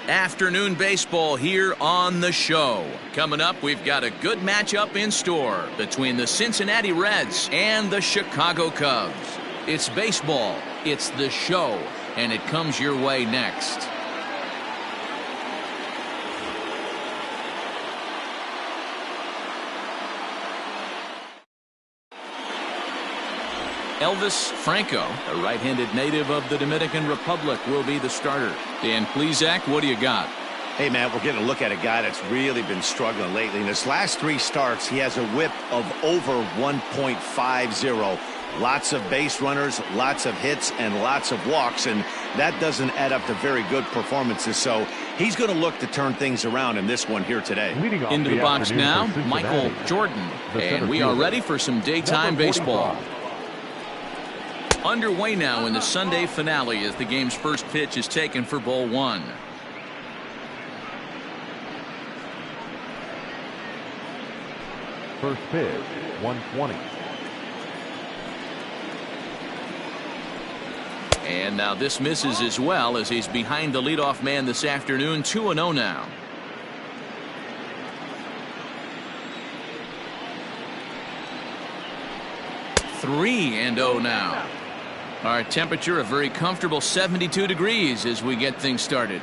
Afternoon baseball here on the show. Coming up, we've got a good matchup in store between the Cincinnati Reds and the Chicago Cubs. It's baseball, it's the show, and it comes your way next. Elvis Franco, a right-handed native of the Dominican Republic, will be the starter. Dan Plesac, what do you got? Hey, man, we're getting a look at a guy that's really been struggling lately. In his last 3 starts, he has a whip of over 1.50. Lots of base runners, lots of hits, and lots of walks, and that doesn't add up to very good performances. So he's going to look to turn things around in this one here today. Into the box now, Michael Jordan, and we are ready for some daytime baseball. Underway now in the Sunday finale as the game's first pitch is taken for ball 1. First pitch, 120. And now this misses as well as he's behind the leadoff man this afternoon. 2-0 now. Three and 0 now. Our temperature a very comfortable 72 degrees as we get things started.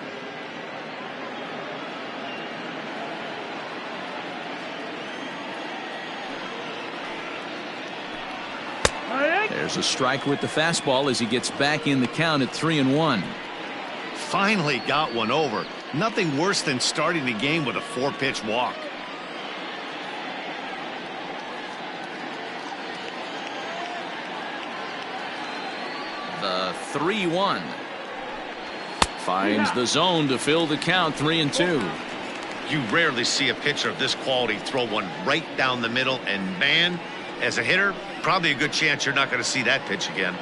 There's a strike with the fastball as he gets back in the count at 3-1. Finally got one over. Nothing worse than starting the game with a 4-pitch walk. The 3-1 finds the zone to fill the count. 3-2. You rarely see a pitcher of this quality throw one right down the middle, and man, as a hitter, probably a good chance you're not going to see that pitch again.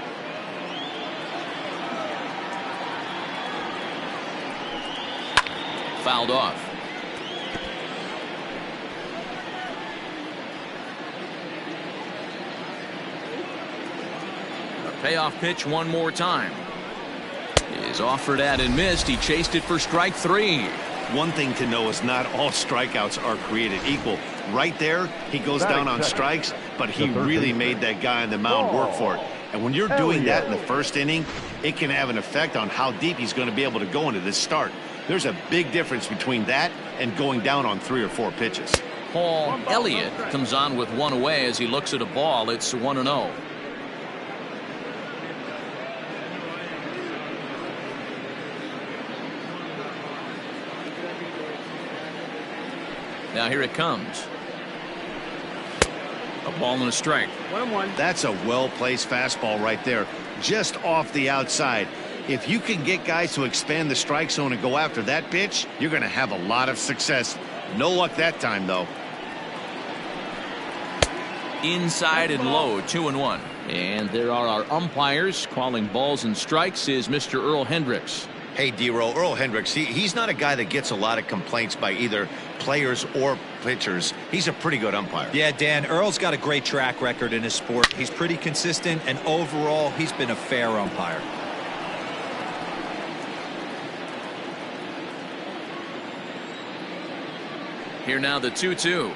Fouled off. A payoff pitch one more time. Is offered at and missed. He chased it for strike 3. One thing to know is not all strikeouts are created equal. Right there, he goes down on strikes, but he really made that guy on the mound work for it. And when you're doing that in the first inning, it can have an effect on how deep he's going to be able to go into this start. There's a big difference between that and going down on 3 or 4 pitches. Paul Elliott comes on with one away as he looks at a ball. It's 1-0. Now here it comes. A ball and a strike. 1-1. That's a well-placed fastball right there, just off the outside. If you can get guys to expand the strike zone and go after that pitch, you're going to have a lot of success. No luck that time, though. Inside and low, 2-1. And there are our umpires calling balls and strikes is Mr. Earl Hendricks. Hey, D-Row, Earl Hendricks, he's not a guy that gets a lot of complaints by either players or pitchers. He's a pretty good umpire. Yeah, Dan, Earl's got a great track record in his sport. He's pretty consistent, and overall, he's been a fair umpire. Here now the 2-2.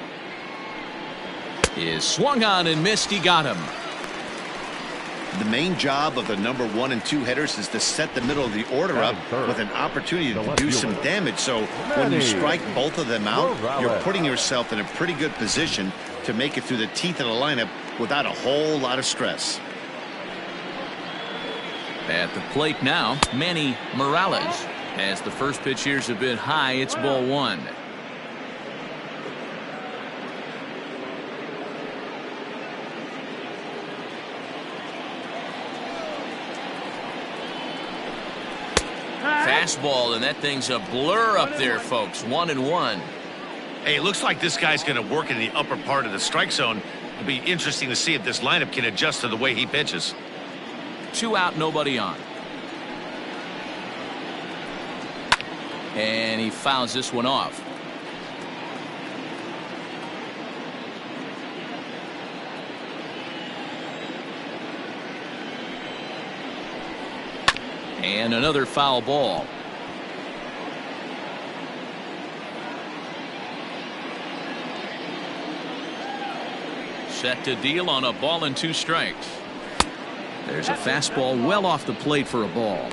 Is swung on and missed. He got him. The main job of the number 1 and 2 hitters is to set the middle of the order up with an opportunity to do some damage. So when you strike both of them out, you're putting yourself in a pretty good position to make it through the teeth of the lineup without a whole lot of stress. At the plate now, Manny Morales. As the first pitch here's a bit high, it's ball 1. Fastball, and that thing's a blur up there, folks. 1-1. Hey, it looks like this guy's going to work in the upper part of the strike zone. It'll be interesting to see if this lineup can adjust to the way he pitches. 2 out, nobody on. And he fouls this one off. And another foul ball. Set to deal on a ball and 2 strikes. There's a fastball well off the plate for a ball.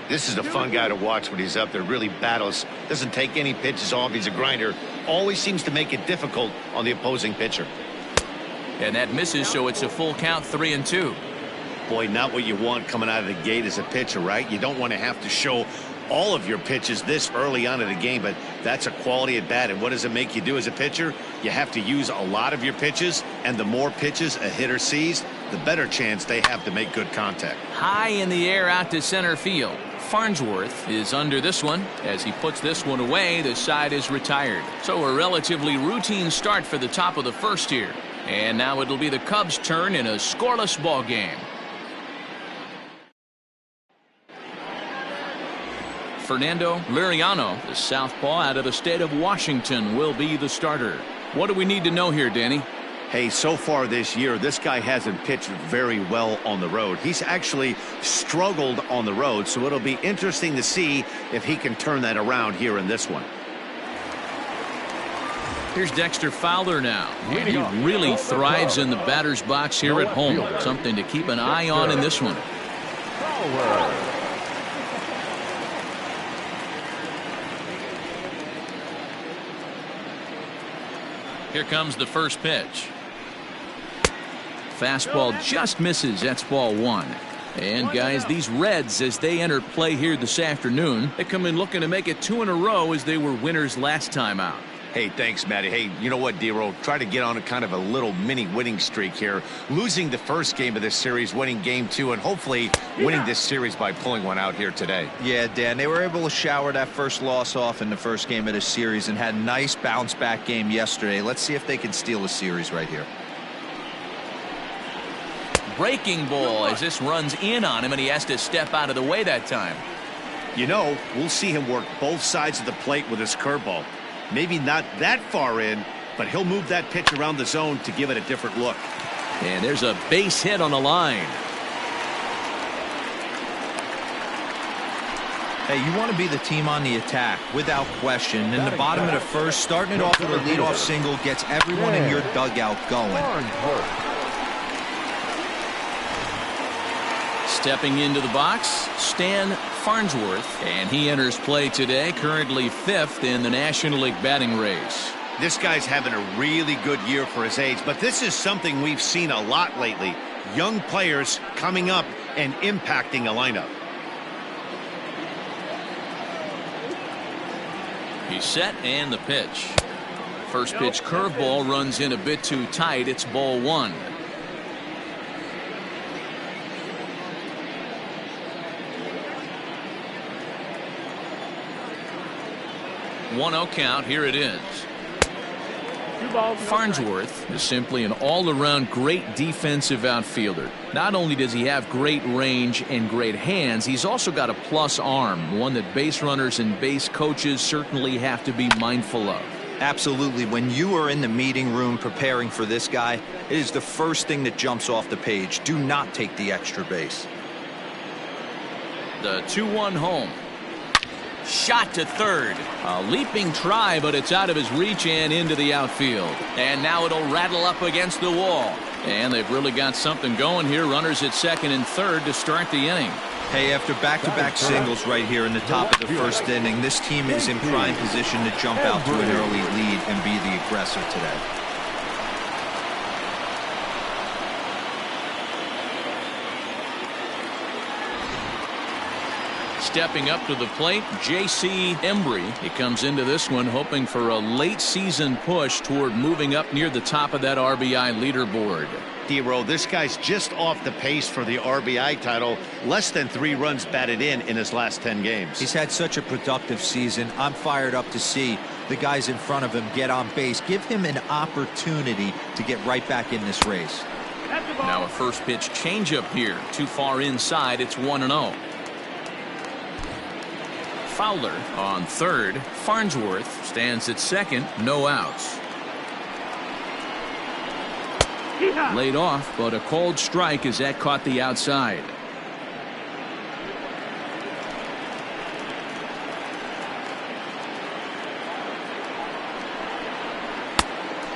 This is a fun guy to watch when he's up there. Really battles. Doesn't take any pitches off. He's a grinder. Always seems to make it difficult on the opposing pitcher. And that misses, so it's a full count, 3-2. Boy, not what you want coming out of the gate as a pitcher, right? You don't want to have to show all of your pitches this early on in the game, but that's a quality at bat. And what does it make you do as a pitcher? You have to use a lot of your pitches, and the more pitches a hitter sees, the better chance they have to make good contact. High in the air out to center field. Farnsworth is under this one. As he puts this one away, the side is retired. So a relatively routine start for the top of the first here. And now it'll be the Cubs' turn in a scoreless ball game. Fernando Liriano, the southpaw out of the state of Washington, will be the starter. What do we need to know here, Danny? Hey, so far this year, this guy hasn't pitched very well on the road. He's actually struggled on the road, so it'll be interesting to see if he can turn that around here in this one. Here's Dexter Fowler now. And he really thrives in the batter's box here at home. Something to keep an eye on in this one. Here comes the first pitch. Fastball just misses. That's ball 1. And guys, these Reds, as they enter play here this afternoon, they come in looking to make it 2 in a row as they were winners last time out. Hey, thanks, Matty. Hey, you know what, D-Roll? Try to get on a kind of a little mini winning streak here. Losing the first game of this series, winning game 2, and hopefully winning this series by pulling one out here today. Yeah, Dan, they were able to shower that first loss off in the first game of the series and had a nice bounce back game yesterday. Let's see if they can steal a series right here. Breaking ball as this runs in on him, and he has to step out of the way that time. You know, we'll see him work both sides of the plate with his curveball. Maybe not that far in, but he'll move that pitch around the zone to give it a different look. And there's a base hit on the line. Hey, you want to be the team on the attack, without question. In the bottom of the first, starting it off with a leadoff single gets everyone in your dugout going. Stepping into the box, Stan Farnsworth, and he enters play today, currently 5th in the National League batting race. This guy's having a really good year for his age, but this is something we've seen a lot lately. Young players coming up and impacting a lineup. He's set, and the pitch. First pitch curveball runs in a bit too tight. It's ball 1. One-0 count. Here it is. Farnsworth is simply an all-around great defensive outfielder. Not only does he have great range and great hands, he's also got a plus arm, one that base runners and base coaches certainly have to be mindful of. Absolutely. When you are in the meeting room preparing for this guy, it is the first thing that jumps off the page. Do not take the extra base. The 2-1 home. Shot to third. A leaping try, but it's out of his reach and into the outfield. And now it'll rattle up against the wall. And they've really got something going here. Runners at second and third to start the inning. Hey, after back-to-back singles right here in the top of the first inning, this team is in prime position to jump out to an early lead and be the aggressor today. Stepping up to the plate, J.C. Embry. He comes into this one hoping for a late season push toward moving up near the top of that RBI leaderboard. D-Roll, this guy's just off the pace for the RBI title. Less than 3 runs batted in his last 10 games. He's had such a productive season. I'm fired up to see the guys in front of him get on base. Give him an opportunity to get right back in this race. Now a first pitch changeup here. Too far inside. It's 1-0. Fowler on third. Farnsworth stands at second. No outs. Laid off, but a cold strike as that caught the outside.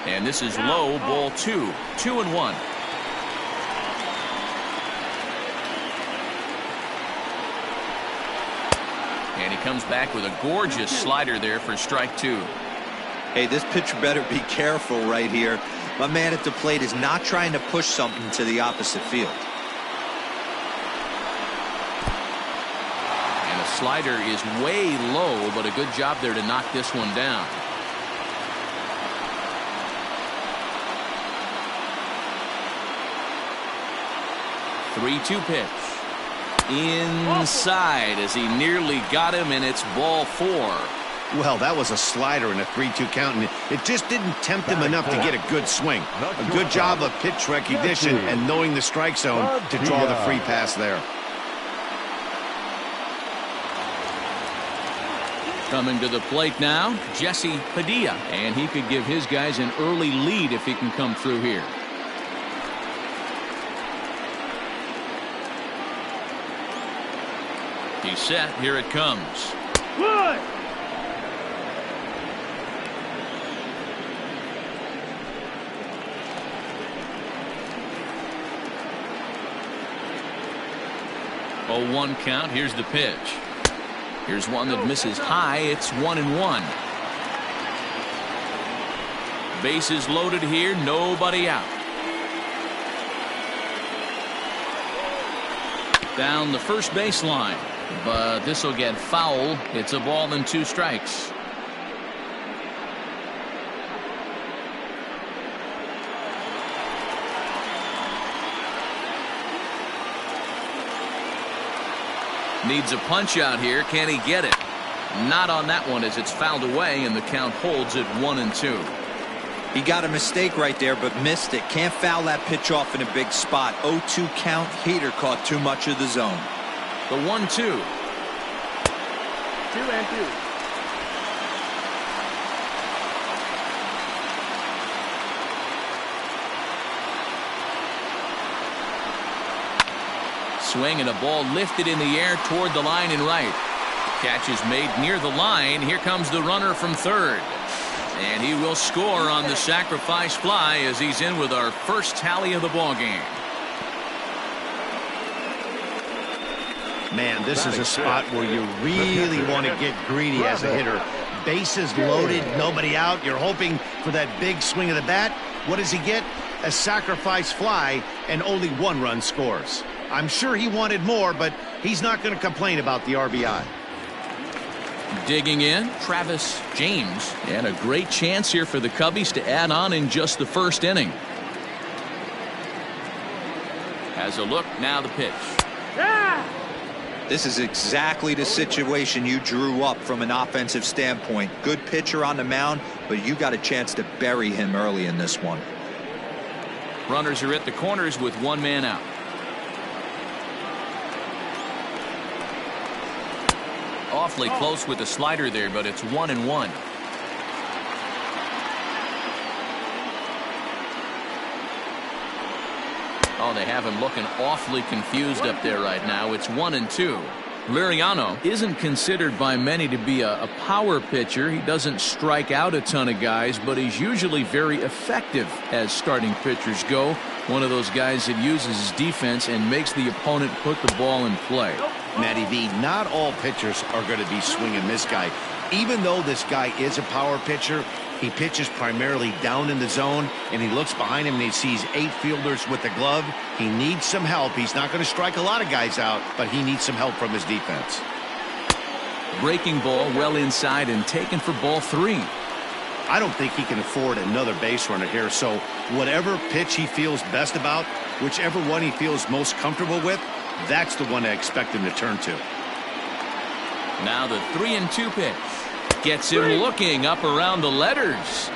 And And this is low, ball 2. 2-1. And he comes back with a gorgeous slider there for strike 2. Hey, this pitcher better be careful right here. My man at the plate is not trying to push something to the opposite field. And a slider is way low, but a good job there to knock this one down. Three-two pitch. Inside as he nearly got him, and it's ball 4. Well, that was a slider in a 3-2 count, and it just didn't tempt him enough to get a good swing. A good job of pitch recognition and knowing the strike zone to draw the free pass there. Coming to the plate now, Jesse Padilla, and he could give his guys an early lead if he can come through here. He's set. Here it comes. Good. Oh, 1 count. Here's the pitch. Here's one that misses high. It's 1-1. Bases loaded here. Nobody out. Down the first baseline. But this will get foul. It's a ball and 2 strikes. Needs a punch out here. Can he get it? Not on that one as it's fouled away, and the count holds at 1-2. He got a mistake right there, but missed it. Can't foul that pitch off in a big spot. 0-2 count. Heater caught too much of the zone. The 1-2. 2-2. Swing and a ball lifted in the air toward the line and right. Catch is made near the line. Here comes the runner from third. And he will score on the sacrifice fly as he's in with our first tally of the ball game. Man, this is a spot where you really want to get greedy as a hitter. Bases loaded, nobody out. You're hoping for that big swing of the bat. What does he get? A sacrifice fly, and only 1 run scores. I'm sure he wanted more, but he's not going to complain about the RBI. Digging in, Travis James. And a great chance here for the Cubbies to add on in just the first inning. Has a look, now the pitch. This is exactly the situation you drew up from an offensive standpoint. Good pitcher on the mound, but you got a chance to bury him early in this one. Runners are at the corners with 1 man out. Awfully close with the slider there, but it's 1-1. Oh, they have him looking awfully confused up there right now. It's 1-2. Liriano isn't considered by many to be a power pitcher. He doesn't strike out a ton of guys, but he's usually very effective as starting pitchers go. One of those guys that uses his defense and makes the opponent put the ball in play. Matty V, not all pitchers are going to be swing and miss guy. Even though this guy is a power pitcher, he pitches primarily down in the zone, and he looks behind him and he sees 8 fielders with the glove. He needs some help. He's not going to strike a lot of guys out, but he needs some help from his defense. Breaking ball well inside and taken for ball 3. I don't think he can afford another base runner here, so whatever pitch he feels best about, whichever one he feels most comfortable with, that's the one I expect him to turn to. Now the 3-2 pitch. Gets him looking up around the letters.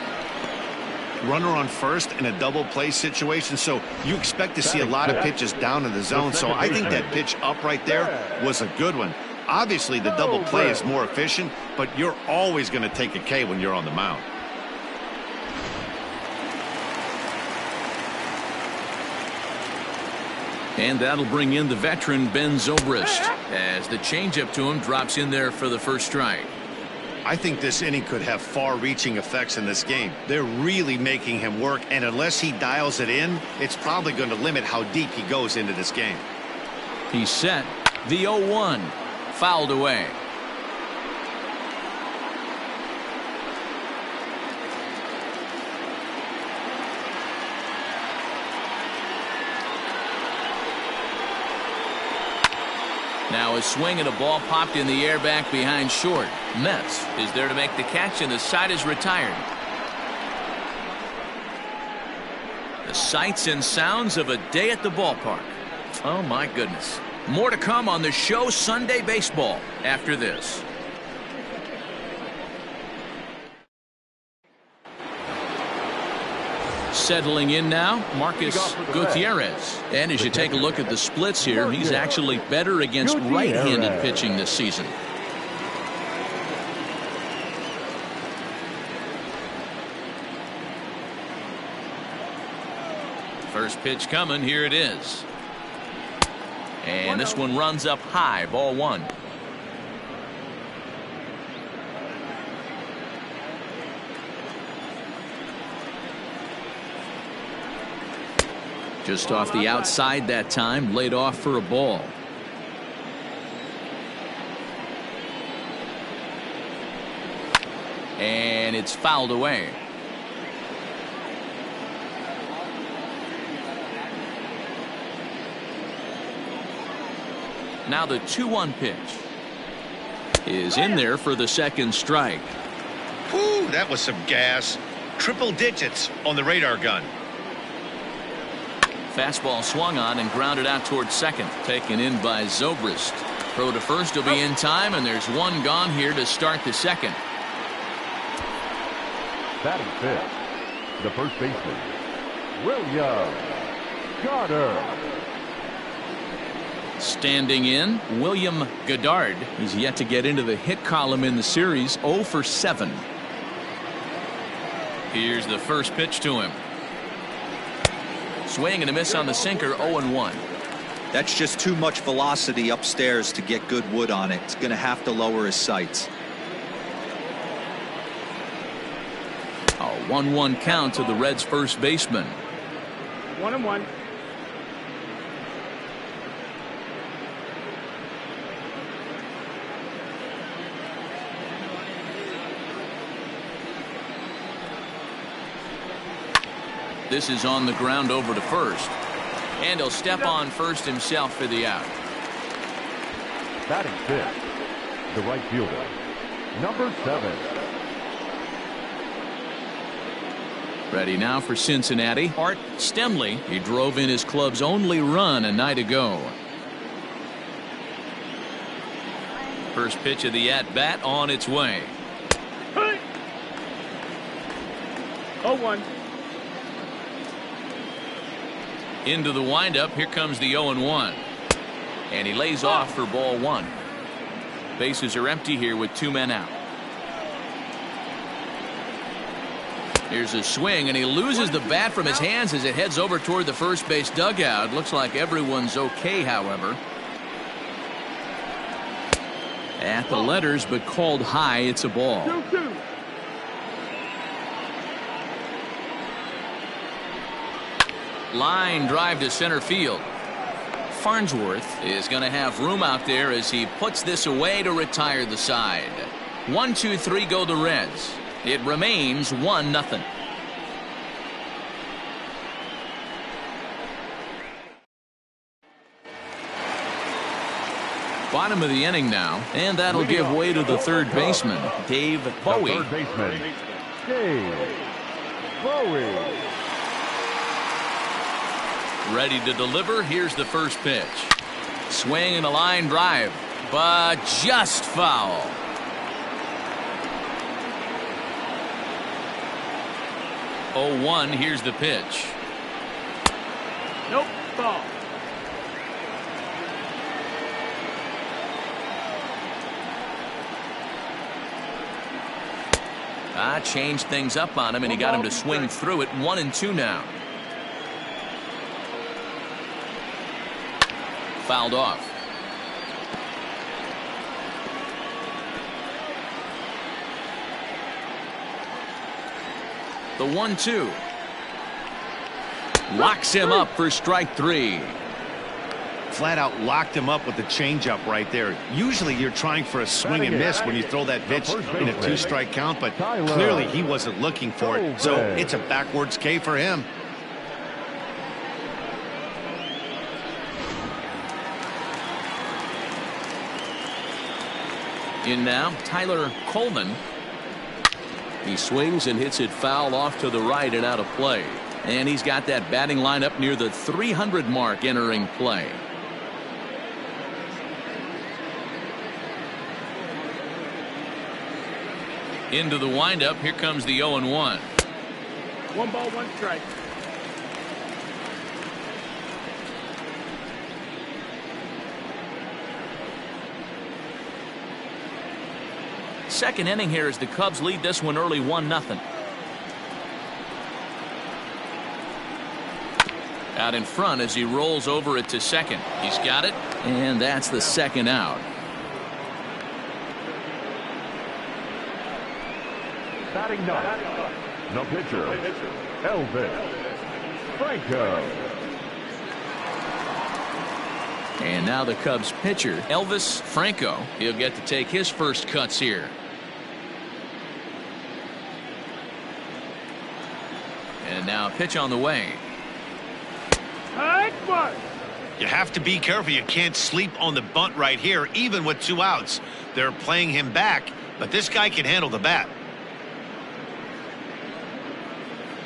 Runner on first in a double play situation, so you expect to see a lot of pitches down in the zone. So I think that pitch up right there was a good one. Obviously, the double play is more efficient, but you're always going to take a K when you're on the mound. And that'll bring in the veteran Ben Zobrist as the changeup to him drops in there for the first strike. I think this inning could have far-reaching effects in this game. They're really making him work, and unless he dials it in, it's probably going to limit how deep he goes into this game. He's set. The 0-1. Fouled away. Now a swing and a ball popped in the air back behind short. Metz is there to make the catch, and the side is retired. The sights and sounds of a day at the ballpark. Oh my goodness. More to come on the show Sunday Baseball after this. Settling in now, Marcus Gutierrez. And as you take a look at the splits here, he's actually better against right-handed pitching this season. First pitch coming, here it is. And this one runs up high, ball one. Just off the outside that time, laid off for a ball. And it's fouled away. Now the 2-1 pitch is in there for the second strike. Whew, that was some gas. Triple digits on the radar gun. Fastball swung on and grounded out towards second. Taken in by Zobrist. Throw to first will be in time, and there's one gone here to start the second. Batting fifth, the first baseman, William Goddard. Standing in, William Goddard. He's yet to get into the hit column in the series. 0 for 7. Here's the first pitch to him. Swing and a miss on the sinker. 0-1. That's just too much velocity upstairs to get good wood on it. It's going to have to lower his sights. A 1-1 count to the Reds' first baseman. 1-1. This is on the ground over to first. And he'll step on first himself for the out. Batting fifth, the right fielder, number 7. Ready now for Cincinnati. Art Stemley. He drove in his club's only run a night ago. First pitch of the at-bat on its way. 0-1. Into the windup. Here comes the 0-1. And he lays off for ball one. Bases are empty here with 2 men out. Here's a swing, and he loses the bat from his hands as it heads over toward the first base dugout. Looks like everyone's okay, however. At the letters, but called high. It's a ball. 2-2. Line drive to center field. Farnsworth is going to have room out there as he puts this away to retire the side. 1-2-3 go the Reds. It remains 1-0. Bottom of the inning now, and that'll give way to the third baseman, Dave Bowie. The third baseman, Dave Bowie. Ready to deliver. Here's the first pitch. Swing and a line drive, but just foul. Oh, 1. Here's the pitch. Nope. Ball. Changed things up on him, and he got him to swing through it. 1-2 now. Fouled off. The 1-2. Locks him up for strike 3. Flat out locked him up with the changeup right there. Usually you're trying for a swing and miss when you throw that pitch in a 2-strike count, but clearly he wasn't looking for it. So it's a backwards K for him. In now, Tyler Coleman. He swings and hits it foul off to the right and out of play. And he's got that batting lineup near the 300 mark entering play. Into the windup. Here comes the 0-1. 1 ball, 1 strike. Second inning here as the Cubs lead this one early 1-0. Out in front as he rolls over it to second. He's got it, and that's the second out. Batting ninth, the pitcher, Elvis Franco. And now the Cubs pitcher, Elvis Franco. He'll get to take his first cuts here. And now a pitch on the way. You have to be careful. You can't sleep on the bunt right here, even with 2 outs. They're playing him back, but this guy can handle the bat.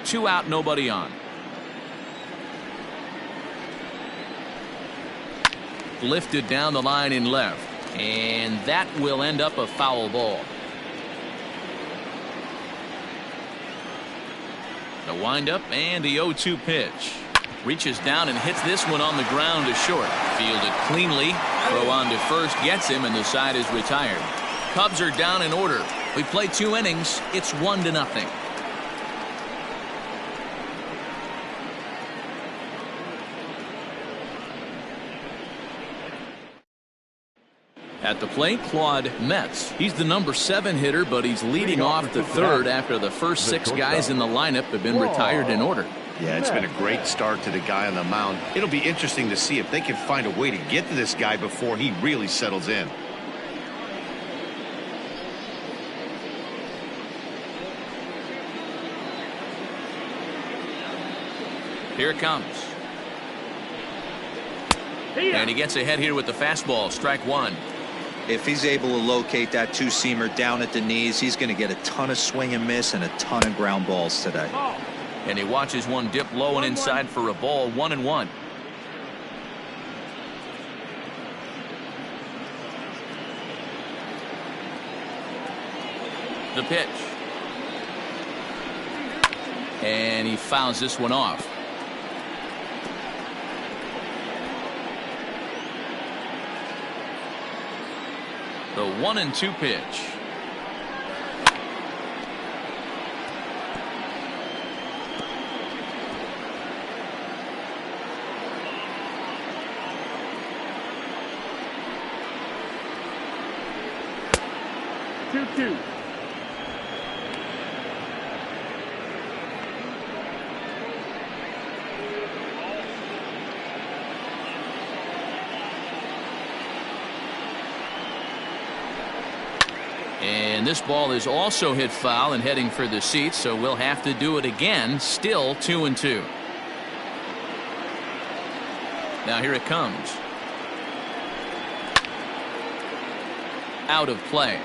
2 out, nobody on. Lifted down the line in left, and that will end up a foul ball. The windup and the 0-2 pitch. Reaches down and hits this one on the ground to short. Fielded cleanly. Throw on to first gets him, and the side is retired. Cubs are down in order. We played 2 innings. It's 1-0. At the plate, Claude Metz. He's the number 7 hitter, but he's leading off the third after the first 6 guys in the lineup have been retired in order. Yeah, it's been a great start to the guy on the mound. It'll be interesting to see if they can find a way to get to this guy before he really settles in. Here it comes. And he gets ahead here with the fastball. Strike 1. If he's able to locate that 2-seamer down at the knees, he's going to get a ton of swing and miss and a ton of ground balls today. And he watches one dip low and inside for a ball. 1-1. The pitch. And he fouls this one off. The 1-2 pitch. Two. And this ball is also hit foul and heading for the seats, so we'll have to do it again. Still 2-2. Now here it comes. Out of play.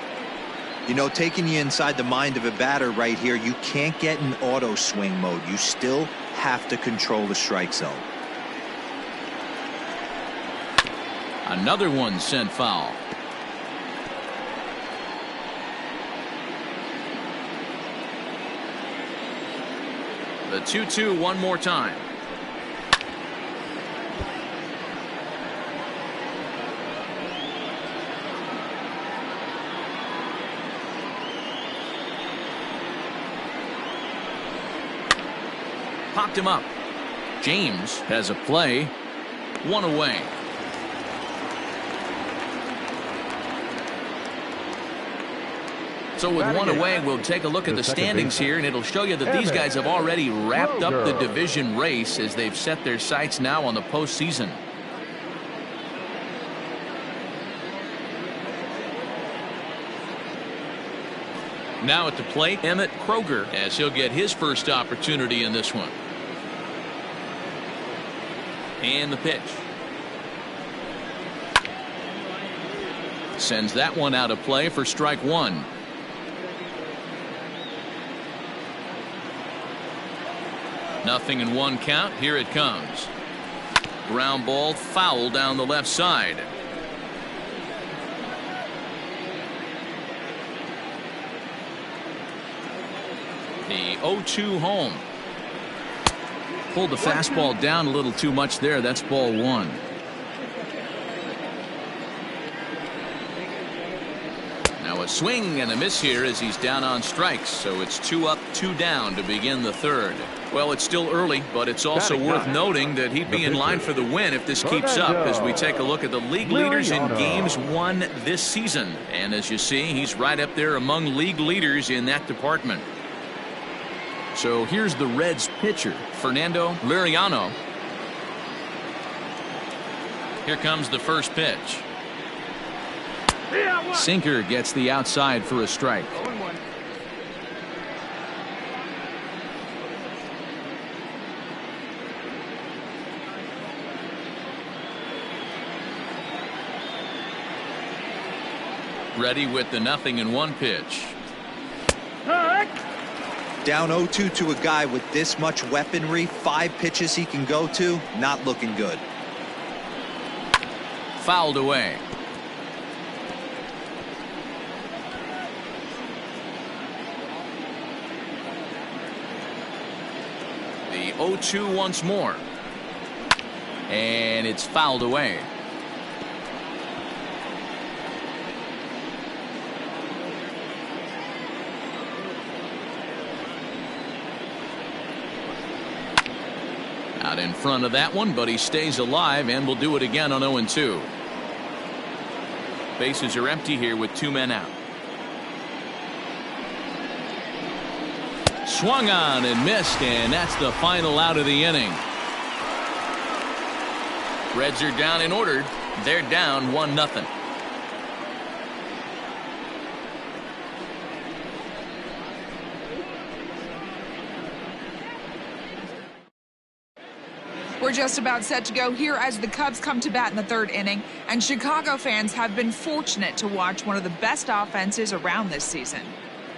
You know, taking you inside the mind of a batter right here, you can't get in auto swing mode. You still have to control the strike zone. Another one sent foul. The 2-2 one more time. Popped him up. James has a play. 1 away. So with one away, we'll take a look at the standings here, and it'll show you that these guys have already wrapped up the division race as they've set their sights now on the postseason. Now at the plate, Emmett Kroger, as he'll get his first opportunity in this one. And the pitch. Sends that one out of play for strike one. Nothing in one count. Here it comes. Ground ball foul down the left side. The 0-2 home. Pulled the fastball down a little too much there. That's ball one. Now a swing and a miss here as he's down on strikes. So it's 2 up, 2 down to begin the third. Well, it's still early, but it's also worth noting that he'd be in line for the win if this keeps up as we take a look at the league leaders in games won this season. And as you see, he's right up there among league leaders in that department. So here's the Reds pitcher, Fernando Liriano. Here comes the first pitch. Sinker gets the outside for a strike. Ready with the 0-1 pitch. Down 0-2 to a guy with this much weaponry, 5 pitches he can go to, not looking good. Fouled away. The 0-2 once more. And it's fouled away. Out in front of that one, but he stays alive and will do it again on 0-2. Bases are empty here with 2 men out. Swung on and missed, and that's the final out of the inning. Reds are down in order. They're down 1-0. We're just about set to go here as the Cubs come to bat in the third inning, and Chicago fans have been fortunate to watch one of the best offenses around this season.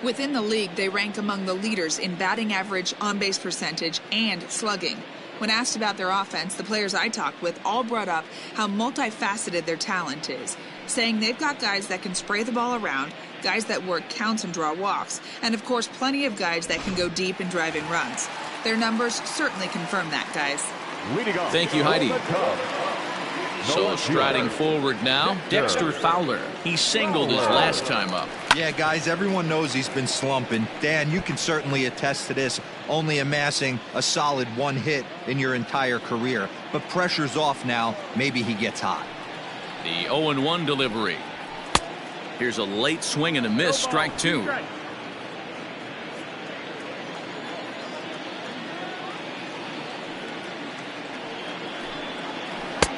Within the league, they rank among the leaders in batting average, on-base percentage, and slugging. When asked about their offense, the players I talked with all brought up how multifaceted their talent is, saying they've got guys that can spray the ball around, guys that work counts and draw walks, and of course plenty of guys that can go deep and drive in runs. Their numbers certainly confirm that, guys. Thank you, Heidi. So striding forward now, Dexter Fowler. He singled his last time up. Yeah, guys, everyone knows he's been slumping. Dan, you can certainly attest to this, only amassing a solid 1 hit in your entire career. But pressure's off now. Maybe he gets hot. The 0-1 delivery. Here's a late swing and a miss, strike 2.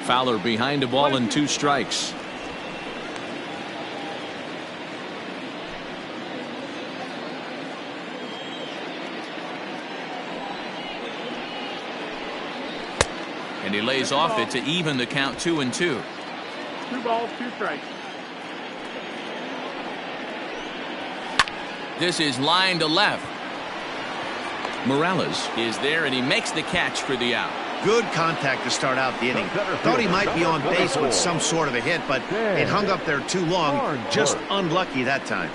Fowler behind a ball and 2 strikes. And he lays off it to even the count 2-2. 2 balls, 2 strikes. This is line to left. Morales is there and he makes the catch for the out. Good contact to start out the inning. Thought he might be on base with some sort of a hit, but it hung up there too long. Just unlucky that time.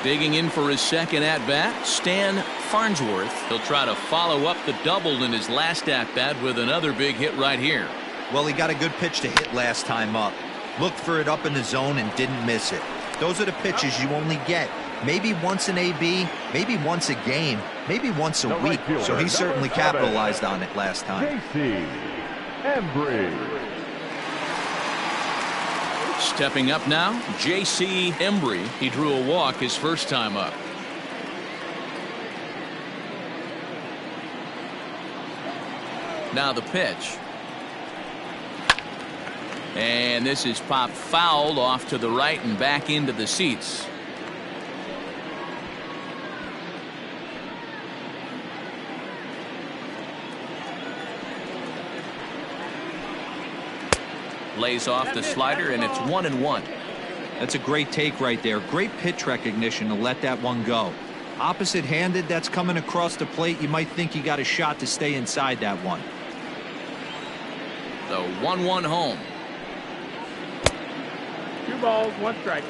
Digging in for his second at-bat, Stan Farnsworth. He'll try to follow up the double in his last at-bat with another big hit right here. Well, he got a good pitch to hit last time up. Looked for it up in the zone and didn't miss it. Those are the pitches you only get. Maybe once an AB, maybe once a game, maybe once a week. So he certainly capitalized on it last time. Stepping up now, J.C. Embry. He drew a walk his first time up. Now the pitch. And this is popped foul off to the right and back into the seats. Lays off the slider, and it's 1-1. That's a great take right there. Great pitch recognition to let that one go. Opposite-handed, that's coming across the plate. You might think you got a shot to stay inside that one. The 1-1 home. 2 balls, 1 strike.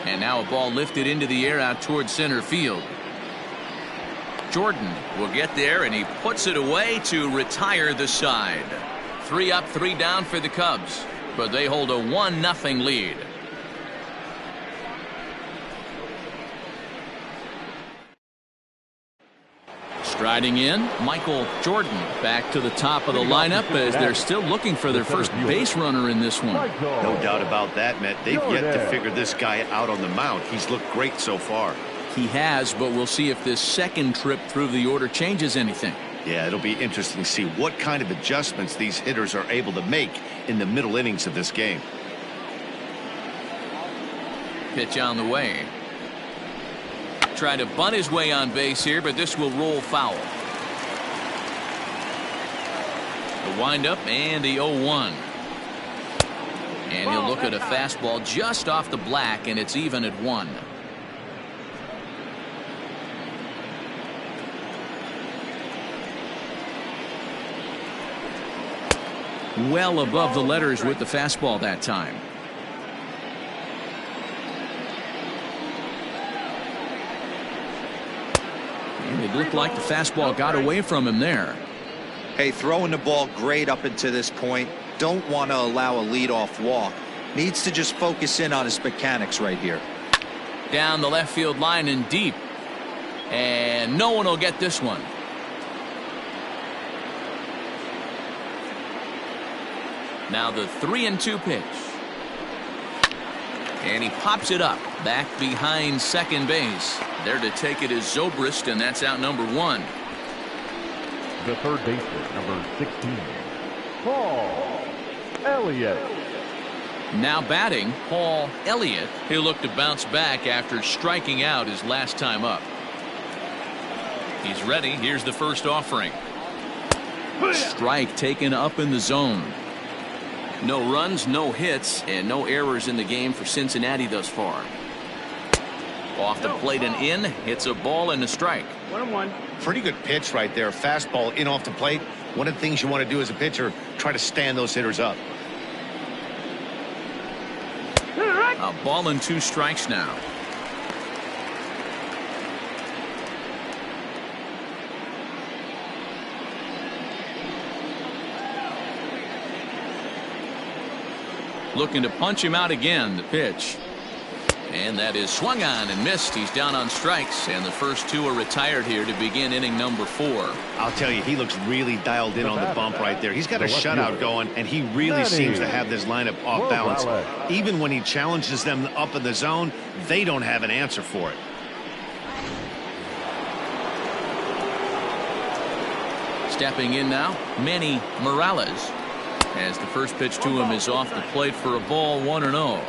And now a ball lifted into the air out towards center field. Jordan will get there, and he puts it away to retire the side. 3 up, 3 down for the Cubs, but they hold a 1-0 lead. Striding in, Michael Jordan back to the top of the lineup as they're still looking for their first base runner in this one. No doubt about that, Matt. They've yet to figure this guy out on the mound. He's looked great so far. He has, but we'll see if this second trip through the order changes anything. Yeah, it'll be interesting to see what kind of adjustments these hitters are able to make in the middle innings of this game. Pitch on the way. Trying to bunt his way on base here, but this will roll foul. The windup and the 0-1. And he'll look at a fastball just off the black, and it's even at 1. Well above the letters with the fastball that time. And it looked like the fastball got away from him there. Hey, throwing the ball great up until this point. Don't want to allow a leadoff walk. Needs to just focus in on his mechanics right here. Down the left field line and deep. And no one will get this one. Now the 3-2 pitch. And he pops it up back behind second base. There to take it is Zobrist, and that's out number 1. The third baseman, number 16, Paul Elliott. Now batting, Paul Elliott. He'll look to bounce back after striking out his last time up. He's ready. Here's the first offering. Strike taken up in the zone. No runs, no hits, and no errors in the game for Cincinnati thus far. Off the plate and in, hits a ball and a strike. 1-1. Pretty good pitch right there. Fastball in off the plate. One of the things you want to do as a pitcher, try to stand those hitters up. A ball and 2 strikes now. Looking to punch him out again. The pitch. And that is swung on and missed. He's down on strikes, and the first 2 are retired here to begin inning number 4. I'll tell you, he looks really dialed in on the bump right there. He's got a shutout going, and he really seems to have this lineup off balance. Even when he challenges them up in the zone, they don't have an answer for it. Stepping in now, Manny Morales. As the first pitch to him is off the plate for a ball, 1-0.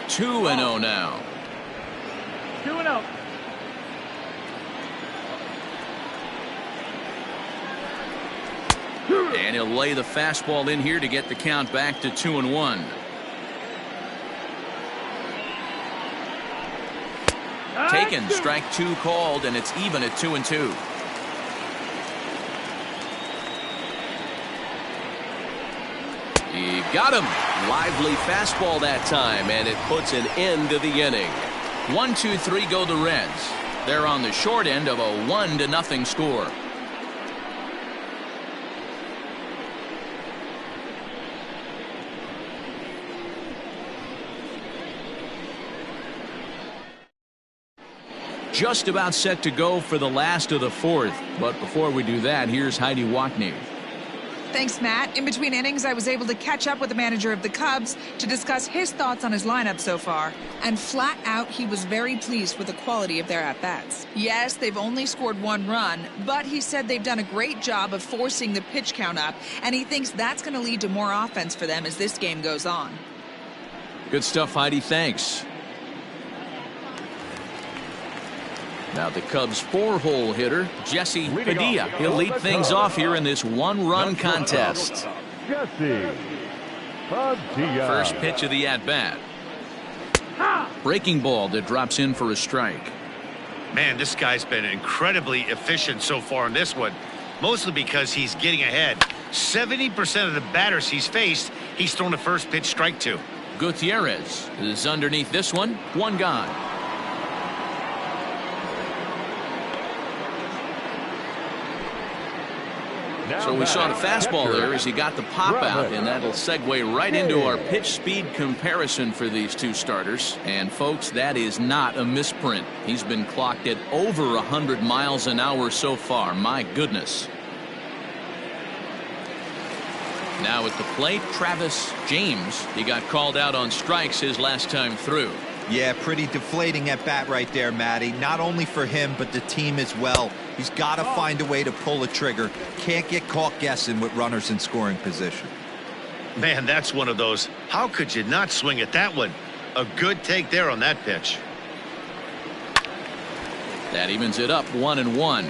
Two and 0 now. 2-0. And he'll lay the fastball in here to get the count back to 2-1. Taken, strike 2 called, and it's even at 2-2. He got him. Lively fastball that time, and it puts an end to the inning. 1-2-3 go the Reds. They're on the short end of a 1-0 score. just about set to go for the last of the fourth. But before we do that, here's Heidi Watney. Thanks, Matt. In between innings, I was able to catch up with the manager of the Cubs to discuss his thoughts on his lineup so far. And flat out, he was very pleased with the quality of their at-bats. Yes, they've only scored 1 run, but he said they've done a great job of forcing the pitch count up, and he thinks that's going to lead to more offense for them as this game goes on. Good stuff, Heidi. Thanks. Now the Cubs' 4-hole hitter, Jesse Padilla. He'll lead things off here in this 1-run contest. Jesse Padilla. First pitch of the at-bat. Breaking ball that drops in for a strike. Man, this guy's been incredibly efficient so far in this one, mostly because he's getting ahead. 70% of the batters he's faced, he's thrown the first pitch strike to. Gutierrez is underneath this one. 1 gone. So we saw the fastball there as he got the pop out, and that'll segue right into our pitch speed comparison for these two starters. And folks, that is not a misprint. He's been clocked at over 100 miles an hour so far. My goodness. Now at the plate, Travis James. He got called out on strikes his last time through. Yeah, pretty deflating at bat right there, Matty. Not only for him, but the team as well. He's got to find a way to pull a trigger. Can't get caught guessing with runners in scoring position. Man, that's one of those. How could you not swing at that one? A good take there on that pitch. That evens it up 1-1.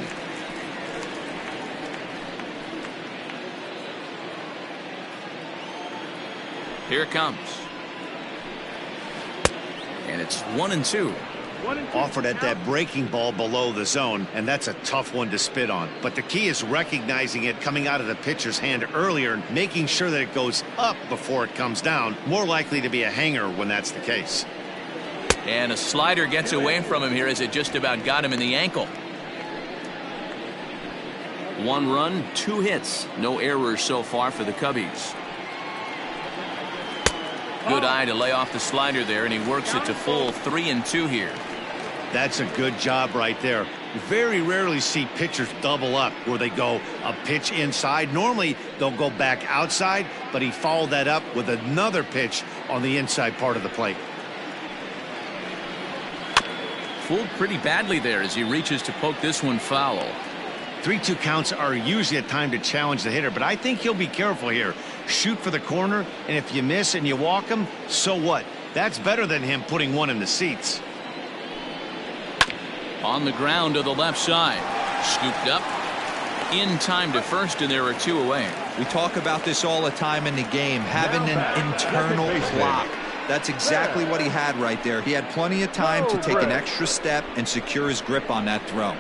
Here it comes. And it's 1-2. Offered at that breaking ball below the zone, and that's a tough one to spit on. But the key is recognizing it coming out of the pitcher's hand earlier and making sure that it goes up before it comes down. More likely to be a hanger when that's the case. And a slider gets away from him here as it just about got him in the ankle. 1 run, 2 hits. No errors so far for the Cubbies. Good eye to lay off the slider there, and he works it to full 3-2 here. That's a good job right there. You very rarely see pitchers double up where they go a pitch inside. Normally they'll go back outside, but he followed that up with another pitch on the inside part of the plate. Fooled pretty badly there as he reaches to poke this one foul. 3-2 counts are usually a time to challenge the hitter, but I think he'll be careful here. Shoot for the corner, and if you miss and you walk him, so what? That's better than him putting one in the seats. On the ground to the left side. Scooped up. In time to first, and there are 2 away. We talk about this all the time in the game, having an internal block. That's exactly what he had right there. He had plenty of time to take an extra step and secure his grip on that throw.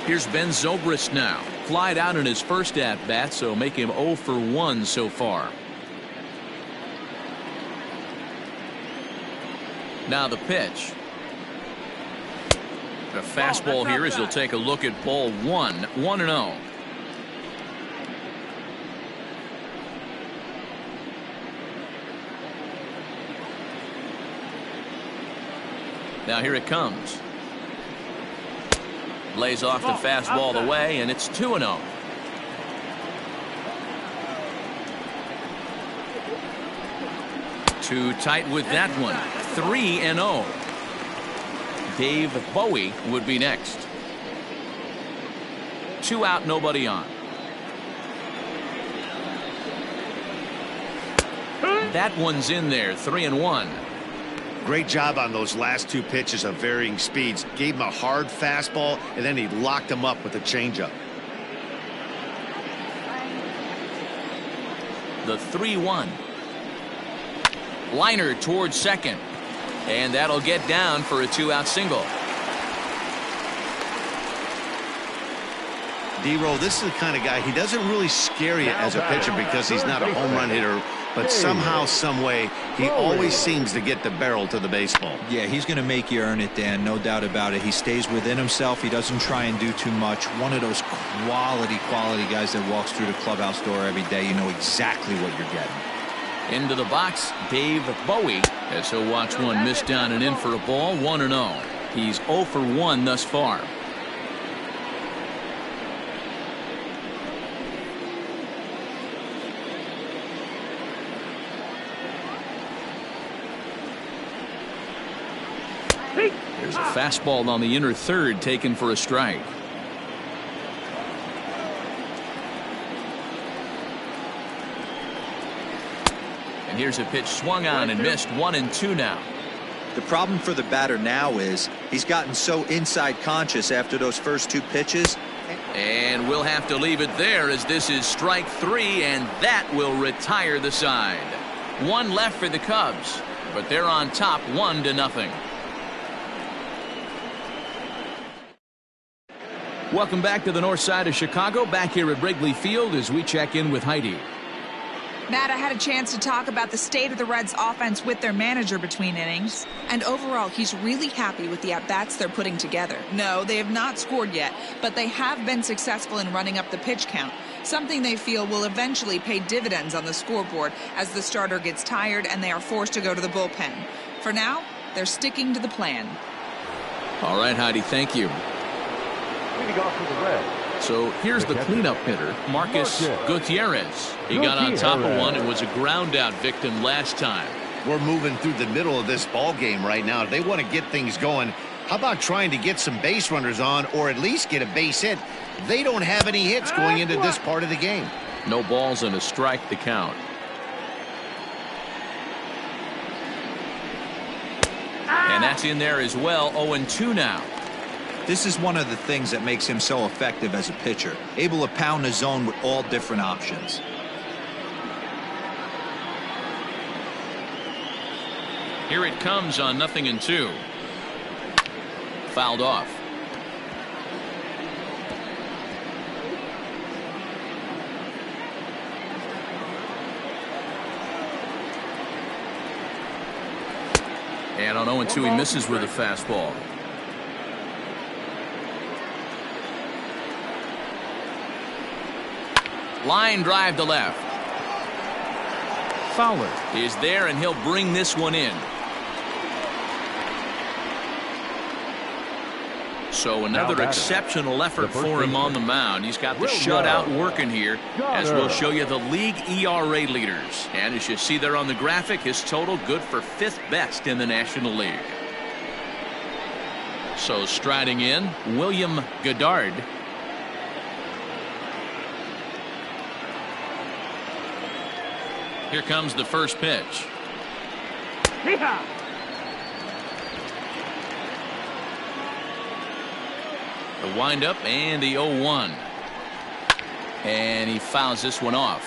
Here's Ben Zobrist now. Flied out in his first at-bat, so make him 0 for 1 so far. Now the pitch. A fastball here as he'll take a look at ball 1. 1-0. Now here it comes. Lays off the fastball away, and it's 2-0. Too tight with that one. 3-0. Dave Bowie would be next. 2 out, nobody on. That one's in there. 3-1. Great job on those last 2 pitches of varying speeds. Gave him a hard fastball, and then he locked him up with a changeup. The 3-1. Liner towards second. And that'll get down for a 2-out single. D-Roll, this is the kind of guy, he doesn't really scare you as a pitcher because he's not a home run hitter but somehow, some way, he always seems to get the barrel to the baseball. Yeah, he's going to make you earn it, Dan. No doubt about it. He stays within himself. He doesn't try and do too much. One of those quality guys that walks through the clubhouse door every day. You know exactly what you're getting. Into the box, Dave Bowie, as he'll watch one miss down and in for a ball, 1-0. He's 0 for 1 thus far. There's a fastball on the inner third taken for a strike. And here's a pitch swung on and missed. 1-2 now. The problem for the batter now is he's gotten so inside conscious after those first 2 pitches. And we'll have to leave it there as this is strike 3, and that will retire the side. 1 left for the Cubs, but they're on top 1-0. Welcome back to the north side of Chicago, back here at Wrigley Field as we check in with Heidi. Matt, I had a chance to talk about the state of the Reds offense with their manager between innings, and overall he's really happy with the at-bats they're putting together. No, they have not scored yet, but they have been successful in running up the pitch count, something they feel will eventually pay dividends on the scoreboard as the starter gets tired and they are forced to go to the bullpen. For now, they're sticking to the plan. All right, Heidi, thank you. Leading off for the Reds. So here's the cleanup hitter, Marcus Gutierrez. He got on top of one and was a ground out victim last time. We're moving through the middle of this ball game right now. They want to get things going. How about trying to get some base runners on, or at least get a base hit? They don't have any hits going into this part of the game. No balls and a strike to count. And that's in there as well. 0-2 now. This is one of the things that makes him so effective as a pitcher, able to pound the zone with all different options. Here it comes on 0-2. Fouled off. And on 0-2 he misses with a fastball. Line drive to left. Fowler is there, and he'll bring this one in. So another exceptional effort for him on the mound. He's got the shutout working here, as we'll show you the league ERA leaders. And as you see there on the graphic, his total good for 5th best in the National League. So striding in, William Goddard. Here comes the first pitch. Yeehaw! The windup and the 0-1. And he fouls this one off.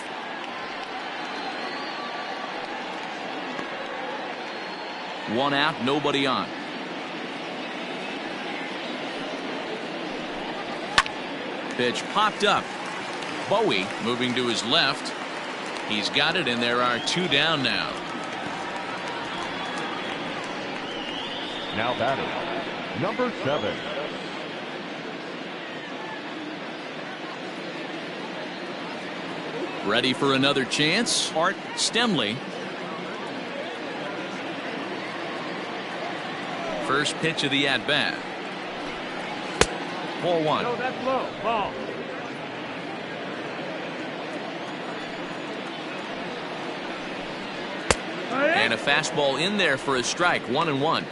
One out, nobody on. Pitch popped up. Bowie moving to his left. He's got it, and there are 2 down now. Now batting, number 7. Ready for another chance, Art Stemley. First pitch of the at-bat. 4-1. No, that's low. Ball. And a fastball in there for a strike. 1-1.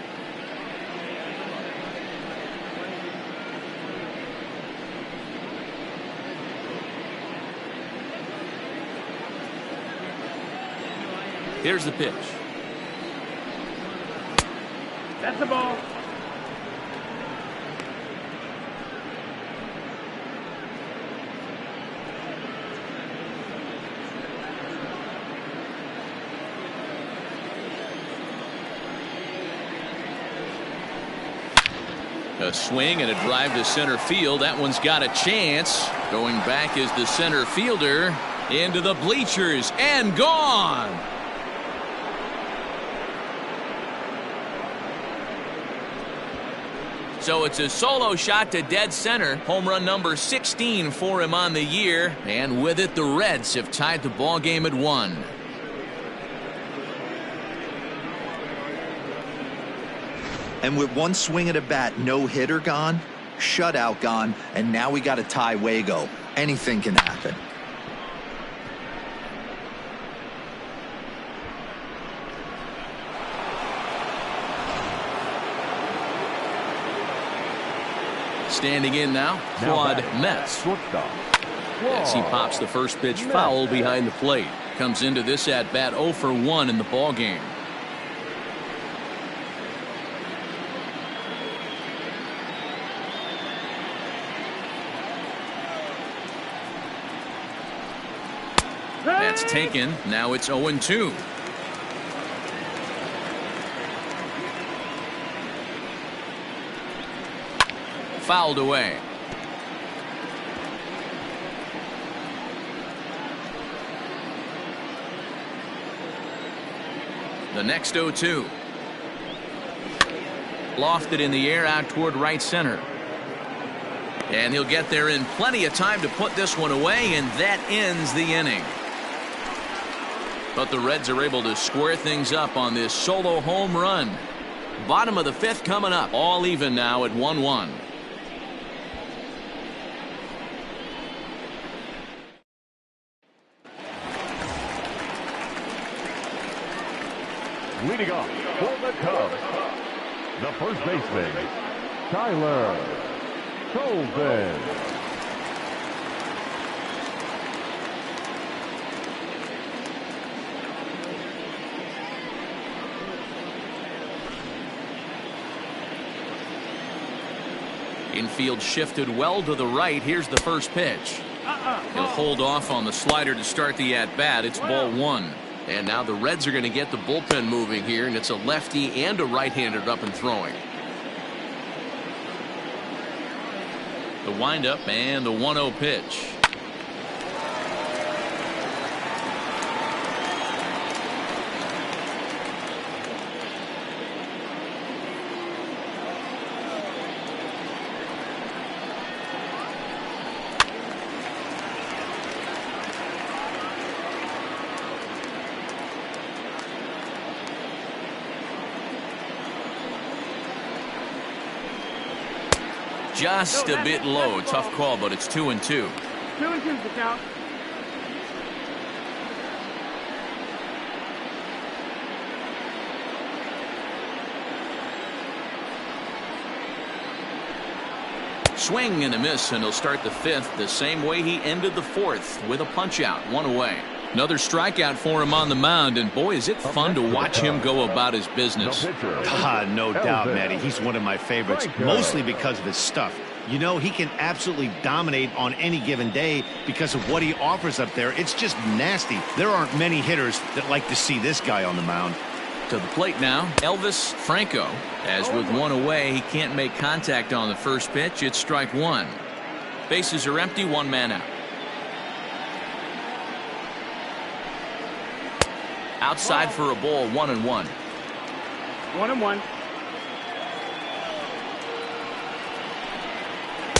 Here's the pitch. That's the ball. A swing and a drive to center field. That one's got a chance. Going back is the center fielder. Into the bleachers and gone. So it's a solo shot to dead center. Home run number 16 for him on the year. And with it, the Reds have tied the ball game at 1. And with one swing of the bat, no hitter gone, shutout gone, and now we got a tie Wago. Anything can happen. Standing in now, Claude Metz. As he pops the first pitch foul behind the plate. Comes into this at bat 0 for 1 in the ball game. That's taken. Now it's 0-2. Fouled away. The next 0-2. Lofted in the air out toward right center. And he'll get there in plenty of time to put this one away, and that ends the inning. But the Reds are able to square things up on this solo home run. Bottom of the 5th coming up. All even now at 1-1. Leading off for the Cubs, the first baseman, Tyler Colvin. Infield shifted well to the right. Here's the first pitch. He'll hold off on the slider to start the at-bat. It's ball 1. And now the Reds are going to get the bullpen moving here, and it's a lefty and a right-hander up and throwing. The windup and the 1-0 pitch. Just a bit low. Tough call, but it's 2-2. 2-2 the count. Swing and a miss, and he'll start the 5th the same way he ended the 4th with a punch out, 1 away. Another strikeout for him on the mound, and boy, is it fun to watch him go about his business. No doubt, Matty. He's one of my favorites, mostly because of his stuff. You know, he can absolutely dominate on any given day because of what he offers up there. It's just nasty. There aren't many hitters that like to see this guy on the mound. To the plate now, Elvis Franco. As with 1 away, he can't make contact on the first pitch. It's strike 1. Bases are empty, 1 man out. Outside for a ball, 1-1. 1-1.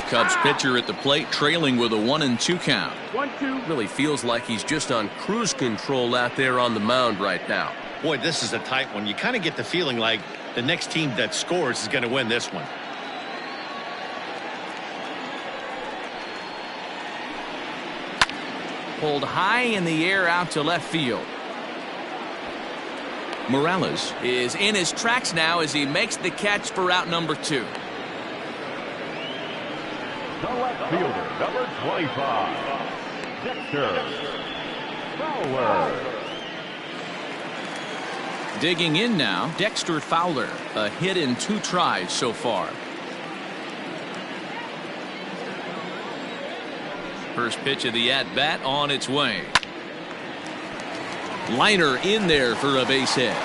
Cubs pitcher at the plate, trailing with a 1-2 count. 1-2. Really feels like he's just on cruise control out there on the mound right now. Boy, this is a tight one. You kind of get the feeling like the next team that scores is going to win this one. Pulled high in the air out to left field. Morales is in his tracks now as he makes the catch for out number 2. The left fielder, number 25, Dexter Fowler. Digging in now, Dexter Fowler. A hit in 2 tries so far. First pitch of the at-bat on its way. Liner in there for a base hit.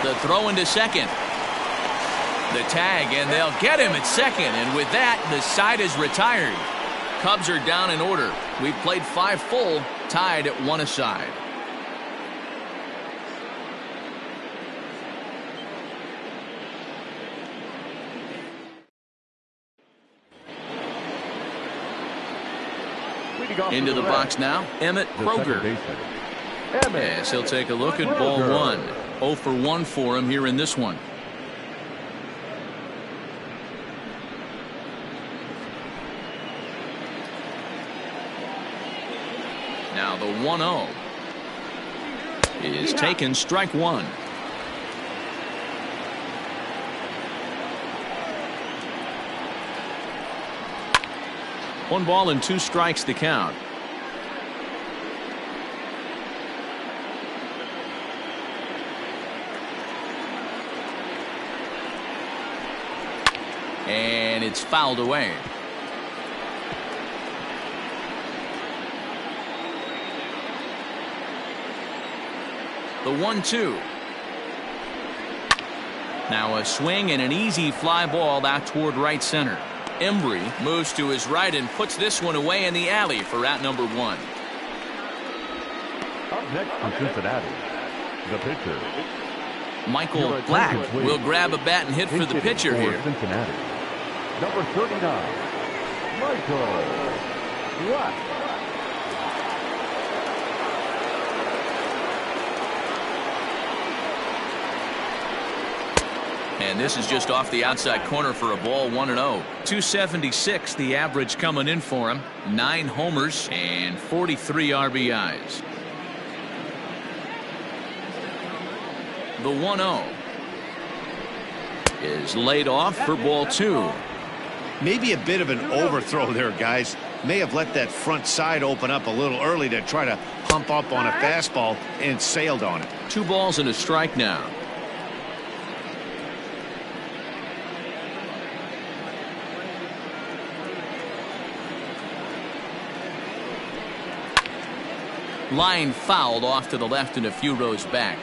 The throw into second. The tag, and they'll get him at second, and with that, the side is retired. Cubs are down in order. We've played 5 full, tied at 1 aside. Into the box now, Emmett Kroger. Yes, he'll take a look at ball 1. 0 for 1 for him here in this one. Now the 1-0 is taken, strike 1. One ball and 2 strikes to count. And it's fouled away. The 1-2. Now a swing and an easy fly ball out toward right center. Embry moves to his right and puts this one away in the alley for out number 1. Up next for Cincinnati, the pitcher. Michael Black will grab a bat and hit for the pitcher here. Cincinnati, number 39, Michael Black. And this is just off the outside corner for a ball, 1-0. 276 the average coming in for him. 9 homers and 43 RBIs. The 1-0 is laid off for ball 2. Maybe a bit of an overthrow there, guys. May have let that front side open up a little early to try to hump up on a fastball and sailed on it. 2 balls and a strike now. Line fouled off to the left and a few rows back.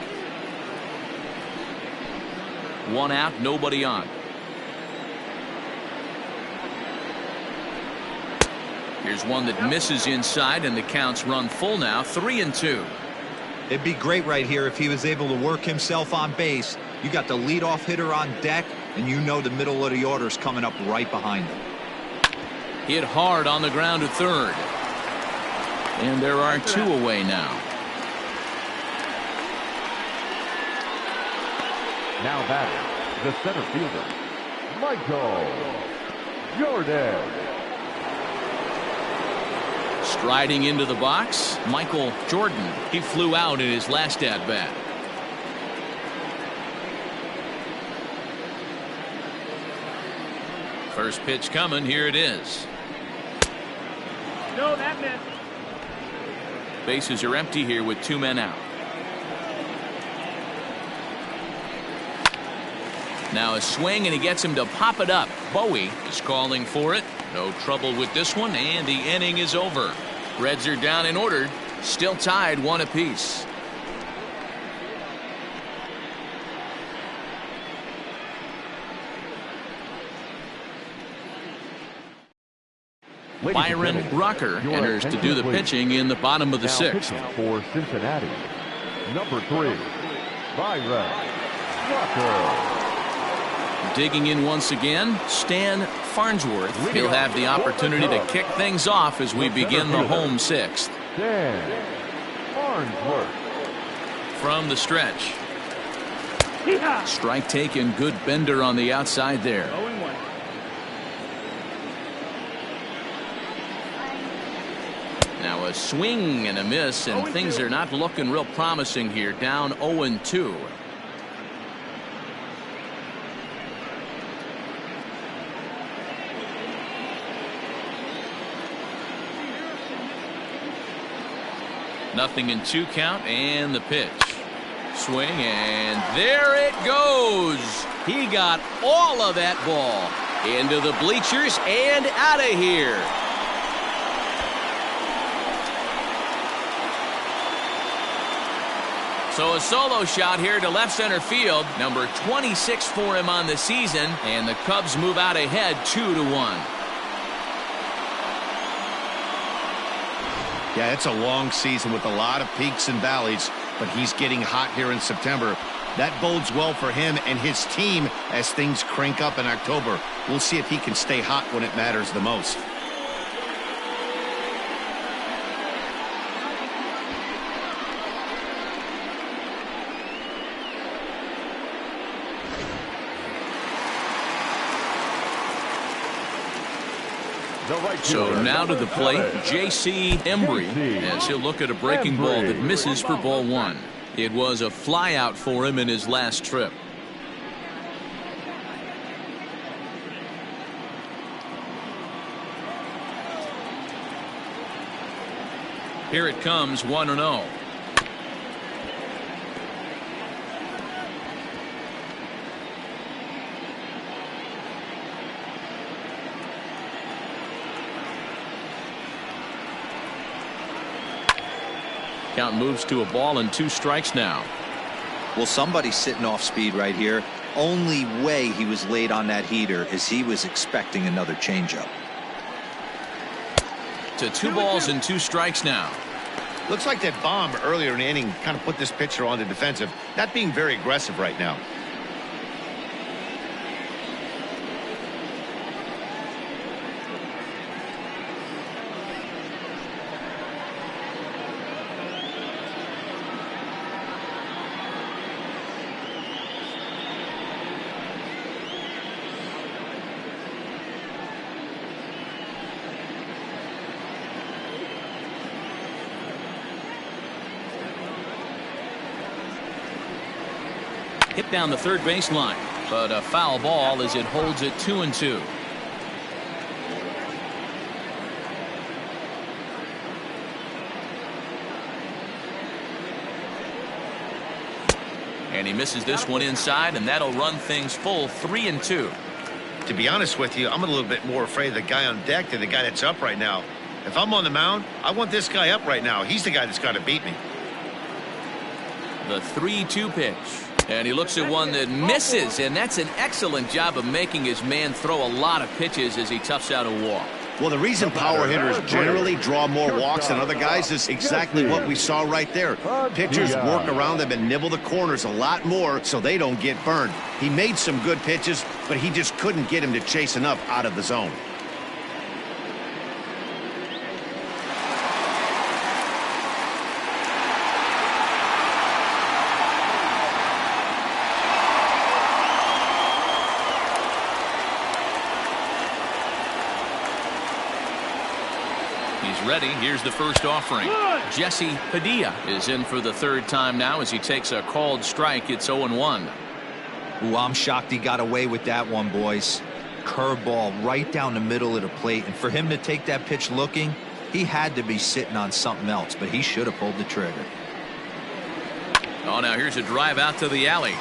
1 out, nobody on. Here's one that misses inside, and the count's run full now, 3-2. It'd be great right here if he was able to work himself on base. You got the leadoff hitter on deck, and you know the middle of the order's coming up right behind him. Hit hard on the ground to third. And there are 2 away now. Now batting, the center fielder, Michael Jordan. Striding into the box, Michael Jordan. He flew out in his last at-bat. First pitch coming, here it is. No, that missed. Bases are empty here with 2 men out. Now a swing, and he gets him to pop it up. Bowie is calling for it. No trouble with this one, and the inning is over. Reds are down in order, still tied 1 apiece. Byron Rucker enters to do the pitching in the bottom of the 6th. For Cincinnati, number 3, Byron Rucker. Digging in once again, Stan Farnsworth. He'll have the opportunity to kick things off as we begin the home 6th. Stan Farnsworth. From the stretch. Strike taken, good bender on the outside there. 0-1. Now a swing and a miss, and things are not looking real promising here. Down 0-2. Nothing in 2 count, and the pitch. Swing, and there it goes. He got all of that ball into the bleachers and out of here. So a solo shot here to left center field, number 26 for him on the season, and the Cubs move out ahead 2-1. Yeah, it's a long season with a lot of peaks and valleys, but he's getting hot here in September. That bodes well for him and his team as things crank up in October. We'll see if he can stay hot when it matters the most. So now to the plate, J.C. Embry, as he'll look at a breaking ball that misses for ball one. It was a flyout for him in his last trip. Here it comes, 1-0. Count moves to a ball and 2 strikes now. Well, somebody's sitting off speed right here. Only way he was late on that heater is he was expecting another changeup. To 2 balls and 2 strikes now. Looks like that bomb earlier in the inning kind of put this pitcher on the defensive, not being very aggressive right now. Hit down the third baseline, but a foul ball as it holds it 2-2. And he misses this one inside, and that'll run things full 3-2. To be honest with you, I'm a little bit more afraid of the guy on deck than the guy that's up right now. If I'm on the mound, I want this guy up right now. He's the guy that's got to beat me. The 3-2 pitch. And he looks at one that misses, and that's an excellent job of making his man throw a lot of pitches as he toughs out a walk. Well, the reason power hitters generally draw more walks than other guys is exactly what we saw right there. Pitchers work around them and nibble the corners a lot more so they don't get burned. He made some good pitches, but he just couldn't get him to chase enough out of the zone. Ready. Here's the first offering. Jesse Padilla is in for the third time now as he takes a called strike. It's 0-1. Ooh, I'm shocked he got away with that one, boys. Curveball right down the middle of the plate, and for him to take that pitch looking, he had to be sitting on something else, but he should have pulled the trigger. Oh, now here's a drive out to the alley.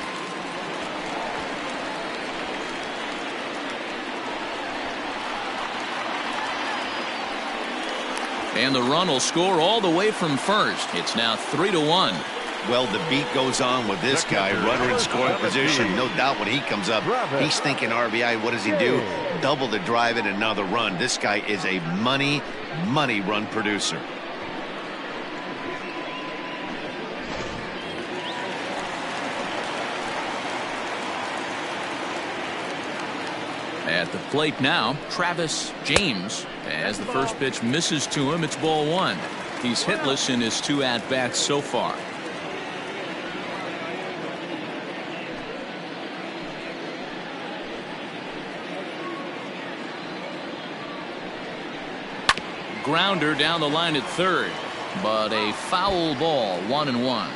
And the run will score all the way from first. It's now 3-1. Well, the beat goes on with this guy. Runner in scoring position. No doubt when he comes up, he's thinking RBI. What does he do? Double the drive and another run. This guy is a money run producer. At the plate now, Travis James. As the first pitch misses to him, it's ball one. He's hitless in his 2 at-bats so far. Grounder down the line at third, but a foul ball, 1-1.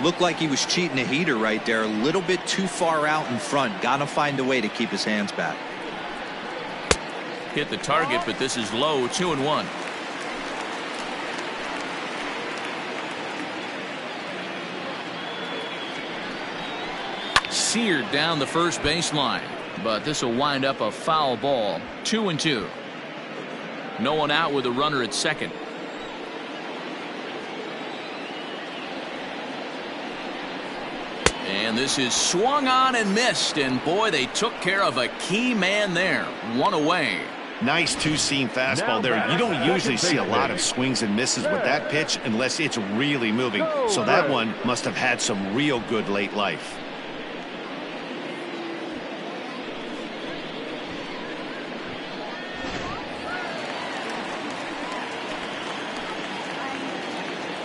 Looked like he was cheating a heater right there, a little bit too far out in front. Gotta find a way to keep his hands back. Hit the target, but this is low, 2-1. Seared down the first baseline, but this will wind up a foul ball, 2-2. No one out with a runner at second. And this is swung on and missed, and boy, they took care of a key man there. 1 away. Nice two-seam fastball there. You don't usually see a lot of swings and misses with that pitch unless it's really moving. So that one must have had some real good late life.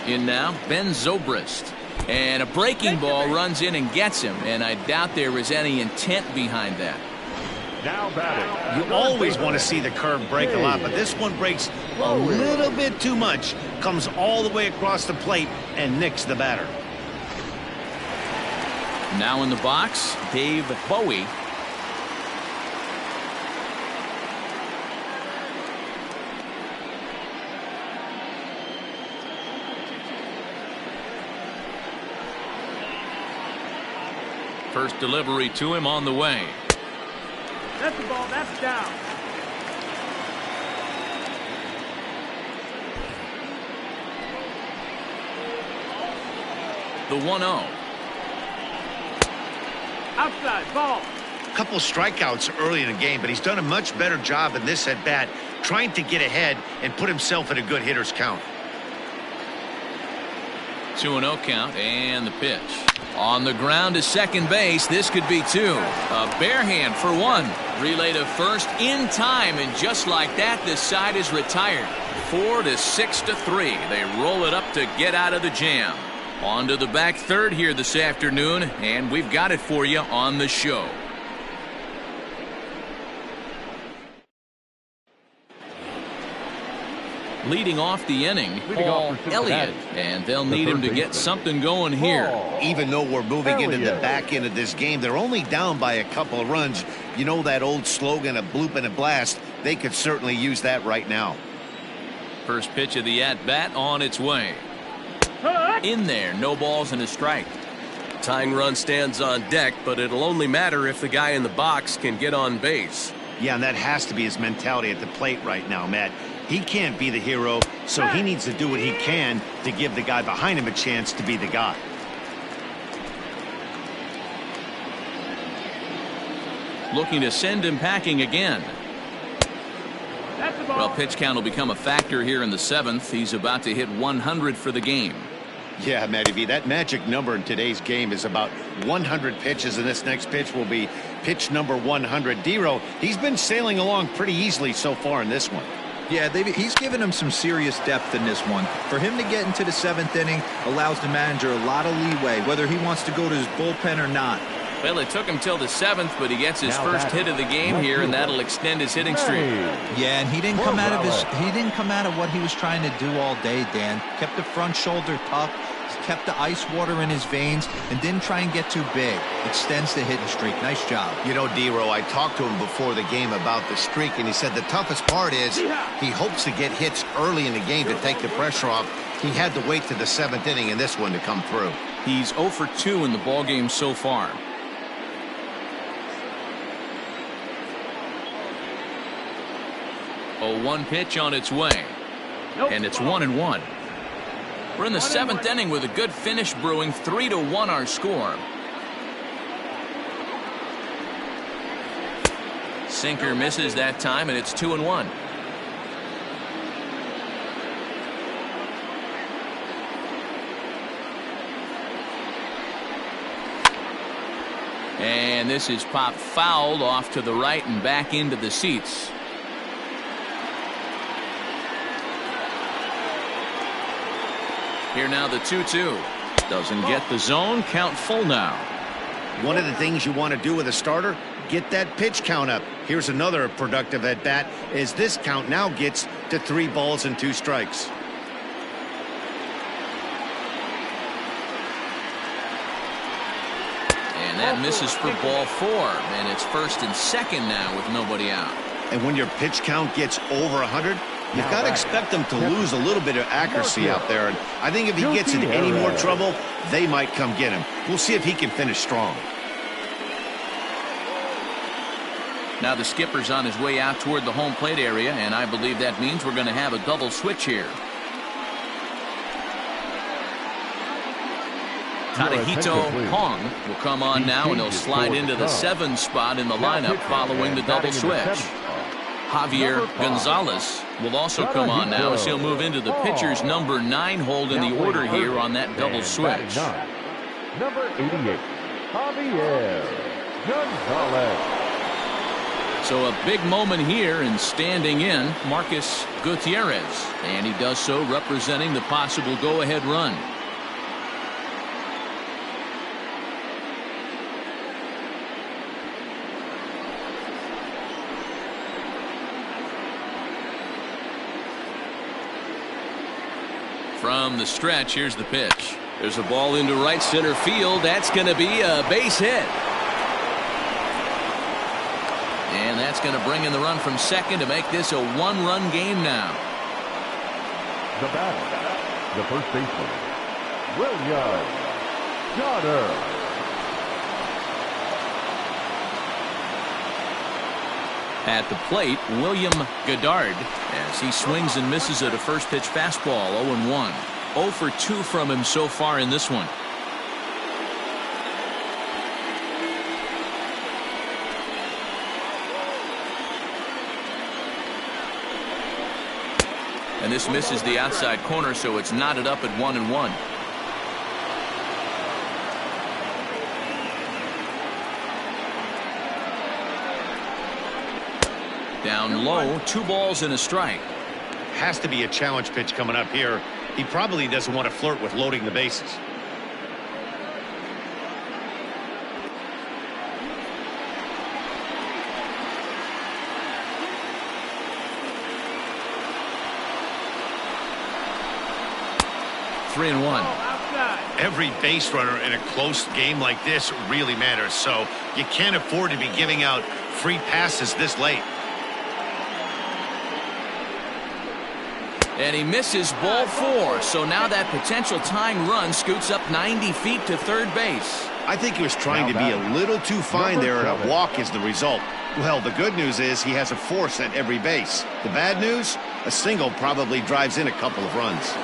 In now, Ben Zobrist. And a breaking ball runs in and gets him. And I doubt there was any intent behind that. Now batting. You always want to see the curve break a lot, but this one breaks a little bit too much. Comes all the way across the plate and nicks the batter. Now in the box, Dave Bowie. First delivery to him on the way. That's the ball. That's down. The 1-0. Outside. Ball. A couple strikeouts early in the game, but he's done a much better job in this at-bat trying to get ahead and put himself in a good hitter's count. 2-0 count, and the pitch. On the ground to second base. This could be two. A bare hand for one. Relay to first in time, and just like that, this side is retired. 4-6-3. They roll it up to get out of the jam. On to the back third here this afternoon, and we've got it for you on the show. Leading off the inning, Paul Elliott, and they'll need him to get something going here. Even though we're moving into the back end of this game, they're only down by a couple of runs. You know that old slogan, a bloop and a blast? They could certainly use that right now. First pitch of the at-bat on its way. In there, no balls and a strike. Tying run stands on deck, but it'll only matter if the guy in the box can get on base. Yeah, and that has to be his mentality at the plate right now, Matt. He can't be the hero, so he needs to do what he can to give the guy behind him a chance to be the guy. Looking to send him packing again. That's the ball. Well, pitch count will become a factor here in the seventh. He's about to hit 100 for the game. Yeah, Matty V, that magic number in today's game is about 100 pitches, and this next pitch will be pitch number 100. D-Row, he's been sailing along pretty easily so far in this one. Yeah, he's given him some serious depth in this one. For him to get into the seventh inning allows the manager a lot of leeway, whether he wants to go to his bullpen or not. Well, it took him till the seventh, but he gets his first hit of the game here, and that'll extend his hitting streak. Yeah, and he didn't come out of what he was trying to do all day, Dan. Kept the front shoulder tucked, kept the ice water in his veins, and didn't try and get too big. Extends the hitting streak. Nice job. You know, D-Row, I talked to him before the game about the streak, and he said the toughest part is he hopes to get hits early in the game to take the pressure off. He had to wait to the seventh inning in this one to come through. He's 0 for 2 in the ballgame so far. A 1 pitch on its way. And it's 1-1. We're in the seventh inning with a good finish brewing. 3-1 our score. Sinker misses that time, and it's 2-1. And this is popped fouled off to the right and back into the seats. Here now the 2-2. Doesn't get the zone. Count full now. One of the things you want to do with a starter, get that pitch count up. Here's another productive at bat as this count now gets to 3 balls and 2 strikes. And that misses for ball 4. And it's first and second now with nobody out. And when your pitch count gets over 100, you've got to expect them to lose a little bit of accuracy out there. And I think if he gets in any more trouble, they might come get him. We'll see if he can finish strong. Now the skipper's on his way out toward the home plate area, and I believe that means we're going to have a double switch here. Tadahito Hong will come on now, and he'll slide into the 7 spot in the lineup following the double switch. Javier Gonzalez will also come on now as he'll move into the pitcher's number 9 hold in the order here on that double switch. Number 88, Javier Gonzalez. So a big moment here, and standing in Marcus Gutierrez, and he does so representing the possible go-ahead run. From the stretch, here's the pitch. There's a ball into right center field. That's going to be a base hit. And that's going to bring in the run from second to make this a 1-run game now. The batter, the first baseman, William Goddard. At the plate, William Goddard, as he swings and misses at a first pitch fastball. 0-1. 0 for 2 from him so far in this one. And this misses the outside corner, so it's knotted up at 1-1. Down low, 2 balls and a strike. Has to be a challenge pitch coming up here. He probably doesn't want to flirt with loading the bases. Three and one. Every base runner in a close game like this really matters, so you can't afford to be giving out free passes this late. And he misses ball 4, so now that potential tying run scoots up 90 feet to third base. I think he was trying to be a little too fine there, and a walk is the result. Well, the good news is he has a force at every base. The bad news, a single probably drives in a couple of runs.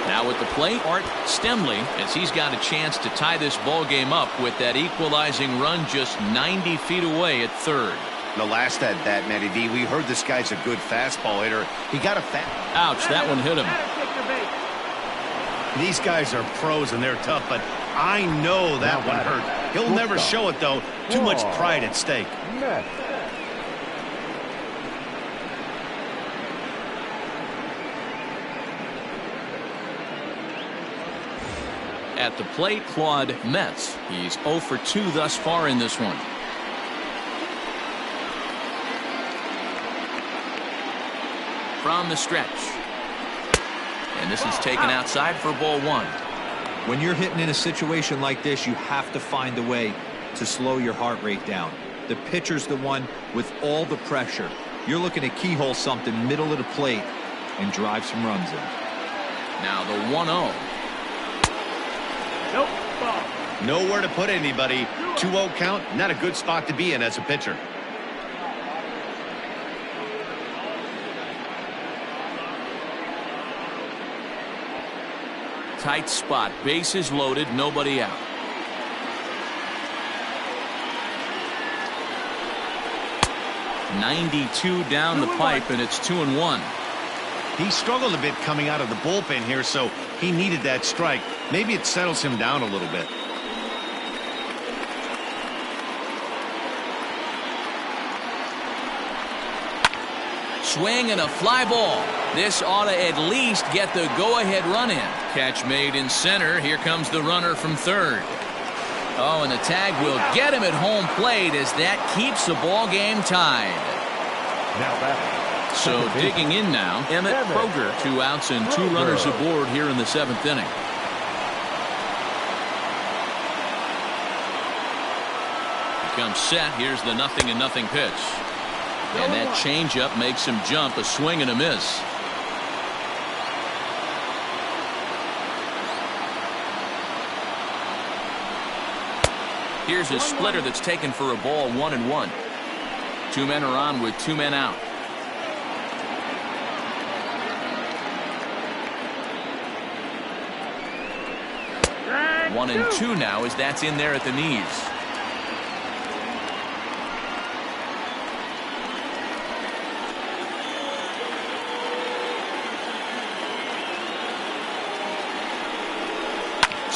Now at the plate, Art Stemley, as he's got a chance to tie this ball game up with that equalizing run just 90 feet away at third. The last at that, Matty D, we heard this guy's a good fastball hitter. He got a Ouch, that one hit him. These guys are pros and they're tough, but I know that one hurt. He'll never show it, though. Too much pride at stake. At the plate, Claude Metz. He's 0 for 2 thus far in this one. From the stretch. And this is taken outside for ball 1. When you're hitting in a situation like this, you have to find a way to slow your heart rate down. The pitcher's the one with all the pressure. You're looking to keyhole something middle of the plate and drive some runs in. Now the 1-0. Nope. Ball. Nowhere to put anybody. 2-0 count, not a good spot to be in as a pitcher. Tight spot, bases loaded, nobody out. .92 down the pipe, and it's 2-1. He struggled a bit coming out of the bullpen here, so he needed that strike. Maybe it settles him down a little bit. Swing and a fly ball. This ought to at least get the go-ahead run in. Catch made in center. Here comes the runner from third. Oh, and the tag will get him at home plate as that keeps the ball game tied. Now batting. So digging in now, Emmett Kroger. 2 outs and 2 runners aboard here in the 7th inning. Comes set. Here's the 0-0 pitch. And that changeup makes him jump. A swing and a miss. Here's a splitter that's taken for a ball. 1-1. 2 men are on with 2 men out. Drag 1-2 now as that's in there at the knees.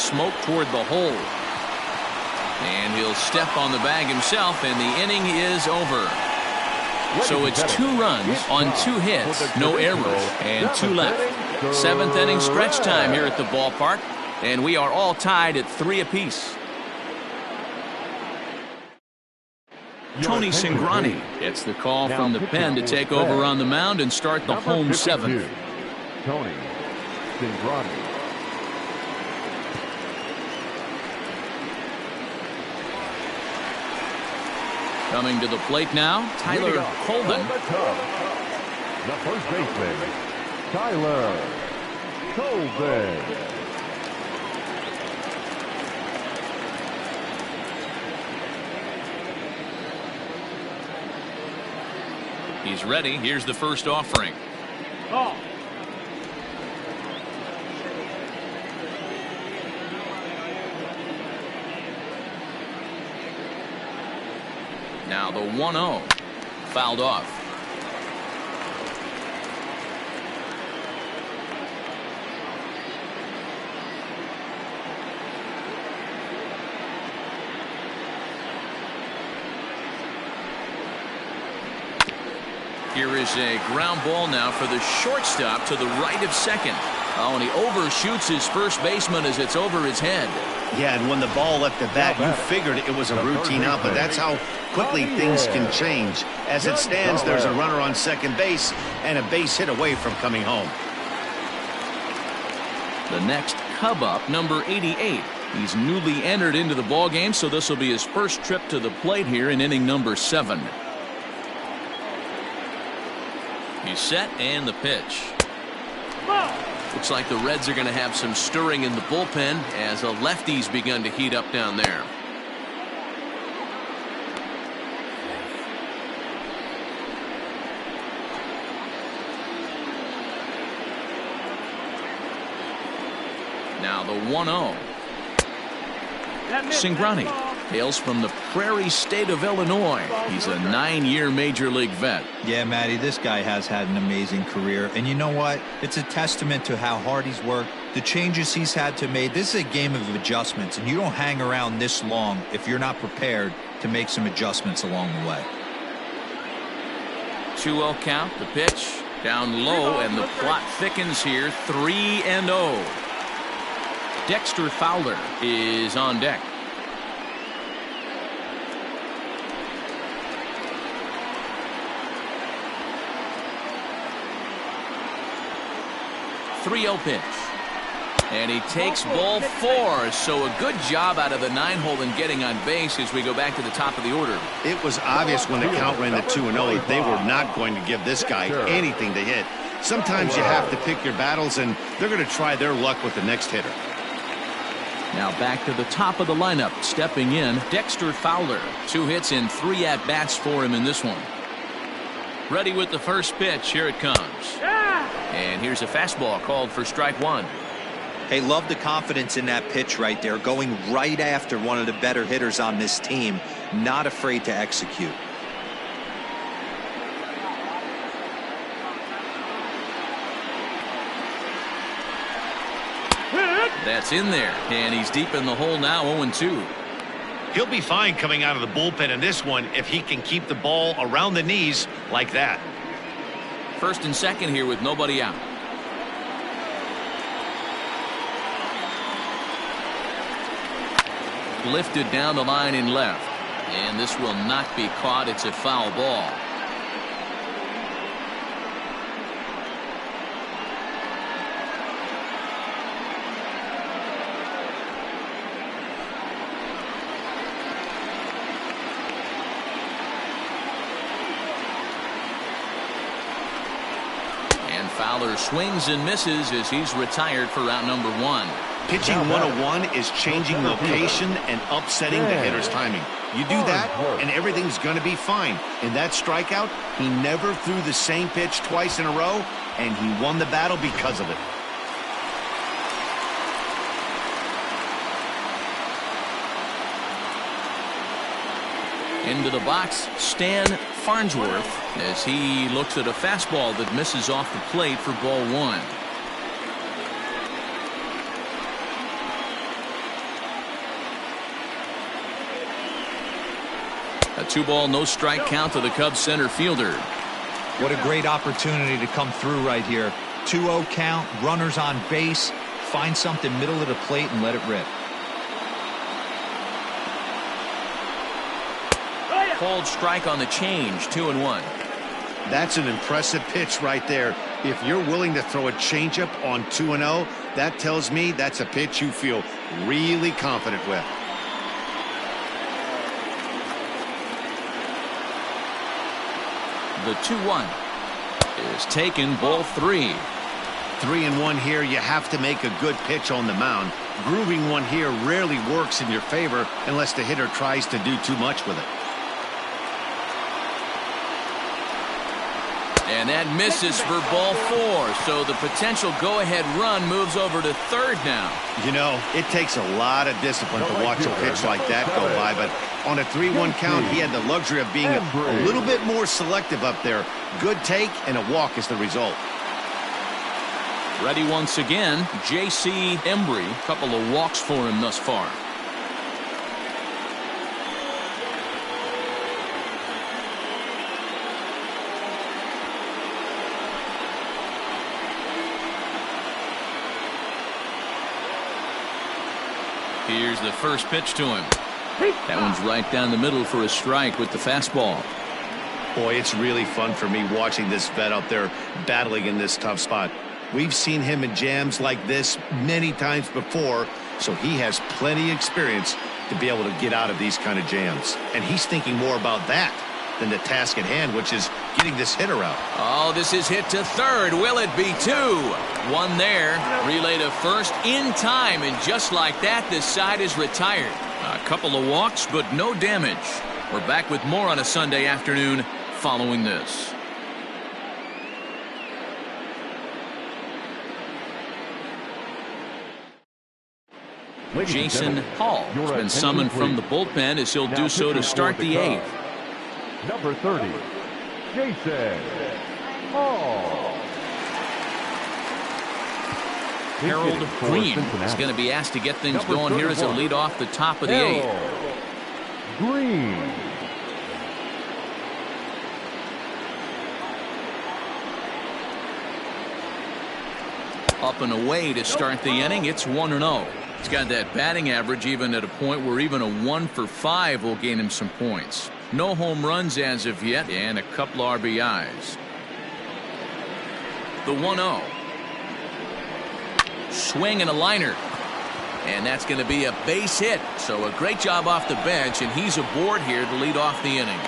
smoke toward the hole. And he'll step on the bag himself, and the inning is over. So it's 2 runs on 2 hits, no errors, and 2 left. 7th inning stretch time here at the ballpark, and we are all tied at 3 apiece. Tony Cingrani gets the call from the pen to take over on the mound and start the home 7th. Tony Cingrani. Coming to the plate now, Tyler Colvin. The first baseman, Tyler Colvin. He's ready. Here's the first offering. Ball. Now the 1-0. Fouled off. Here is a ground ball now for the shortstop to the right of second. Oh, and he overshoots his first baseman as it's over his head. Yeah, and when the ball left the bat, you figured it was a routine out, but that's how quickly things can change. As it stands, there's a runner on second base and a base hit away from coming home. The next Cub up, number 88. He's newly entered into the ballgame, so this will be his first trip to the plate here in inning number 7. He's set, and the pitch. Looks like the Reds are going to have some stirring in the bullpen as a lefty's begun to heat up down there. Now the 1-0. Cingrani hails from the Prairie State of Illinois. He's a 9-year major league vet. Yeah, Matty, this guy has had an amazing career. And you know what? It's a testament to how hard he's worked, the changes he's had to make. This is a game of adjustments, and you don't hang around this long if you're not prepared to make some adjustments along the way. 2-0 count, the pitch down low, and the plot thickens here. 3-0. Dexter Fowler is on deck. .30 pitch, and he takes ball 4. So a good job out of the 9-hole in getting on base as we go back to the top of the order. It was obvious when the count ran to 2-0 they were not going to give this guy anything to hit. Sometimes you have to pick your battles, and they're going to try their luck with the next hitter. Now back to the top of the lineup, stepping in, Dexter Fowler. 2 hits and 3 at-bats for him in this one. Ready with the first pitch. Here it comes. And here's a fastball called for strike 1. Hey, love the confidence in that pitch right there, going right after one of the better hitters on this team, not afraid to execute. That's in there, and he's deep in the hole now, 0-2. He'll be fine coming out of the bullpen in this one if he can keep the ball around the knees like that. First and second here with nobody out. Lifted down the line in left, and this will not be caught. It's a foul ball. Fowler swings and misses as he's retired for round number 1. Pitching 101 is changing location and upsetting the hitter's timing. You do that, and everything's going to be fine. In that strikeout, he never threw the same pitch twice in a row, and he won the battle because of it. Into the box, Stan Farnsworth, as he looks at a fastball that misses off the plate for ball 1. A 2-ball, no strike count to the Cubs center fielder. What a great opportunity to come through right here. 2-0 count, runners on base. Find something middle of the plate and let it rip. Called strike on the change, 2-1. That's an impressive pitch right there. If you're willing to throw a changeup on 2-0, that tells me that's a pitch you feel really confident with. The 2-1 is taken, ball 3. 3-1 here. You have to make a good pitch on the mound. Grooving one here rarely works in your favor unless the hitter tries to do too much with it. And that misses for ball 4, so the potential go-ahead run moves over to third now. You know, it takes a lot of discipline to watch a pitch like that go by, but on a 3-1 count, he had the luxury of being a little bit more selective up there. Good take, and a walk is the result. Ready once again, J.C. Embry. Couple of walks for him thus far. Here's the first pitch to him. That one's right down the middle for a strike with the fastball. Boy, it's really fun for me watching this vet out there battling in this tough spot. We've seen him in jams like this many times before, so he has plenty of experience to be able to get out of these kind of jams. And he's thinking more about that than the task at hand, which is getting this hitter out. Oh, this is hit to third. Will it be 2? One there. Relay to first in time, and just like that, this side is retired. A couple of walks, but no damage. We're back with more on a Sunday afternoon following this. Jason Hall has been summoned from the bullpen as he'll do so to start the 8th. Number 30, Jason Hall. Harold Green is going to be asked to get things going here as a lead off the top of the 8th. Green. Up and away to start the inning. It's 1-0. He's got that batting average even at a point where even a 1 for 5 will gain him some points. No home runs as of yet, and a couple RBIs. The 1-0. Swing and a liner. And that's going to be a base hit. So a great job off the bench, and he's aboard here to lead off the inning.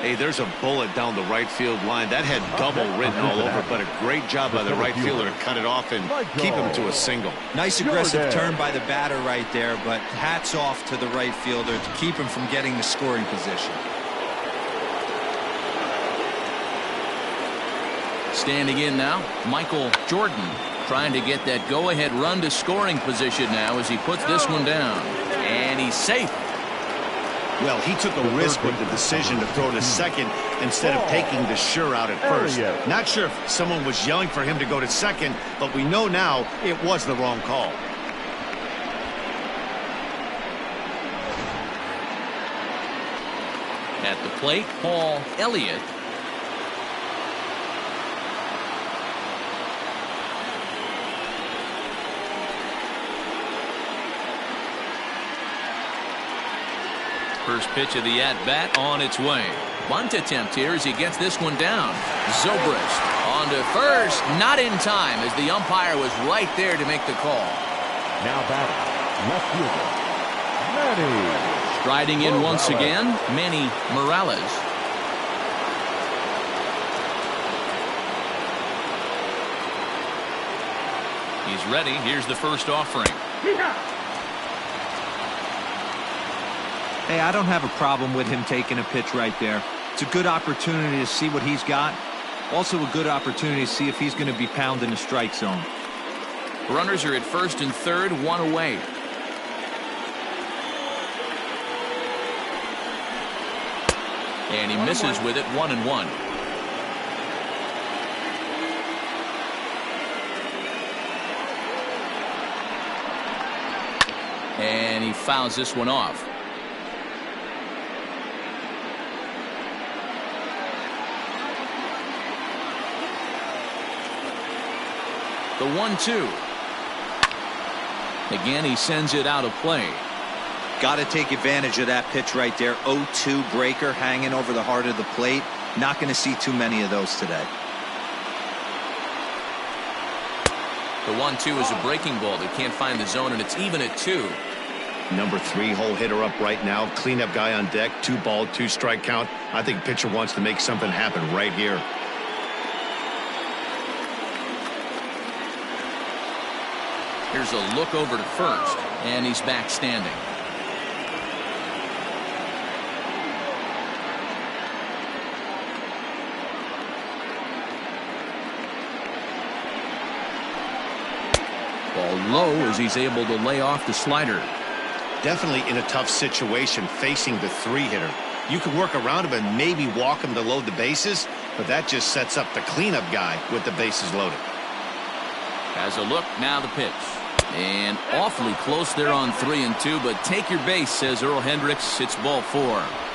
Hey, there's a bullet down the right field line. That had double written all over, but a great job by the right fielder to cut it off and keep him to a single. Nice aggressive turn by the batter right there, but hats off to the right fielder to keep him from getting the scoring position. Standing in now, Michael Jordan, trying to get that go-ahead run to scoring position now as he puts this one down. And he's safe. Well, he took a risk with the decision to throw to second instead of taking the sure out at first. Not sure if someone was yelling for him to go to second, but we know now it was the wrong call. At the plate, Paul Elliott. First pitch of the at-bat on its way. Bunt attempt here as he gets this one down. Zobrist on to first, not in time as the umpire was right there to make the call. Now batting, left fielder, Manny. Striding in once again, Manny Morales. He's ready. Here's the first offering. Hey, I don't have a problem with him taking a pitch right there. It's a good opportunity to see what he's got. Also a good opportunity to see if he's going to be pounding the strike zone. Runners are at first and third, one away. And he misses with it, 1-1. And he fouls this one off. The 1-2. Again, he sends it out of play. Got to take advantage of that pitch right there. 0-2 breaker hanging over the heart of the plate. Not going to see too many of those today. The 1-2 is a breaking ball that can't find the zone, and it's even at 2. Number 3 hole hitter up right now. Cleanup guy on deck. 2 ball, 2 strike count. I think pitcher wants to make something happen right here. Here's a look over to first, and he's back standing. Ball low as he's able to lay off the slider. Definitely in a tough situation facing the 3-hitter. You can work around him and maybe walk him to load the bases, but that just sets up the cleanup guy with the bases loaded. Has a look, now the pitch. And awfully close there on 3-2, but take your base, says Earl Hendricks. It's ball 4.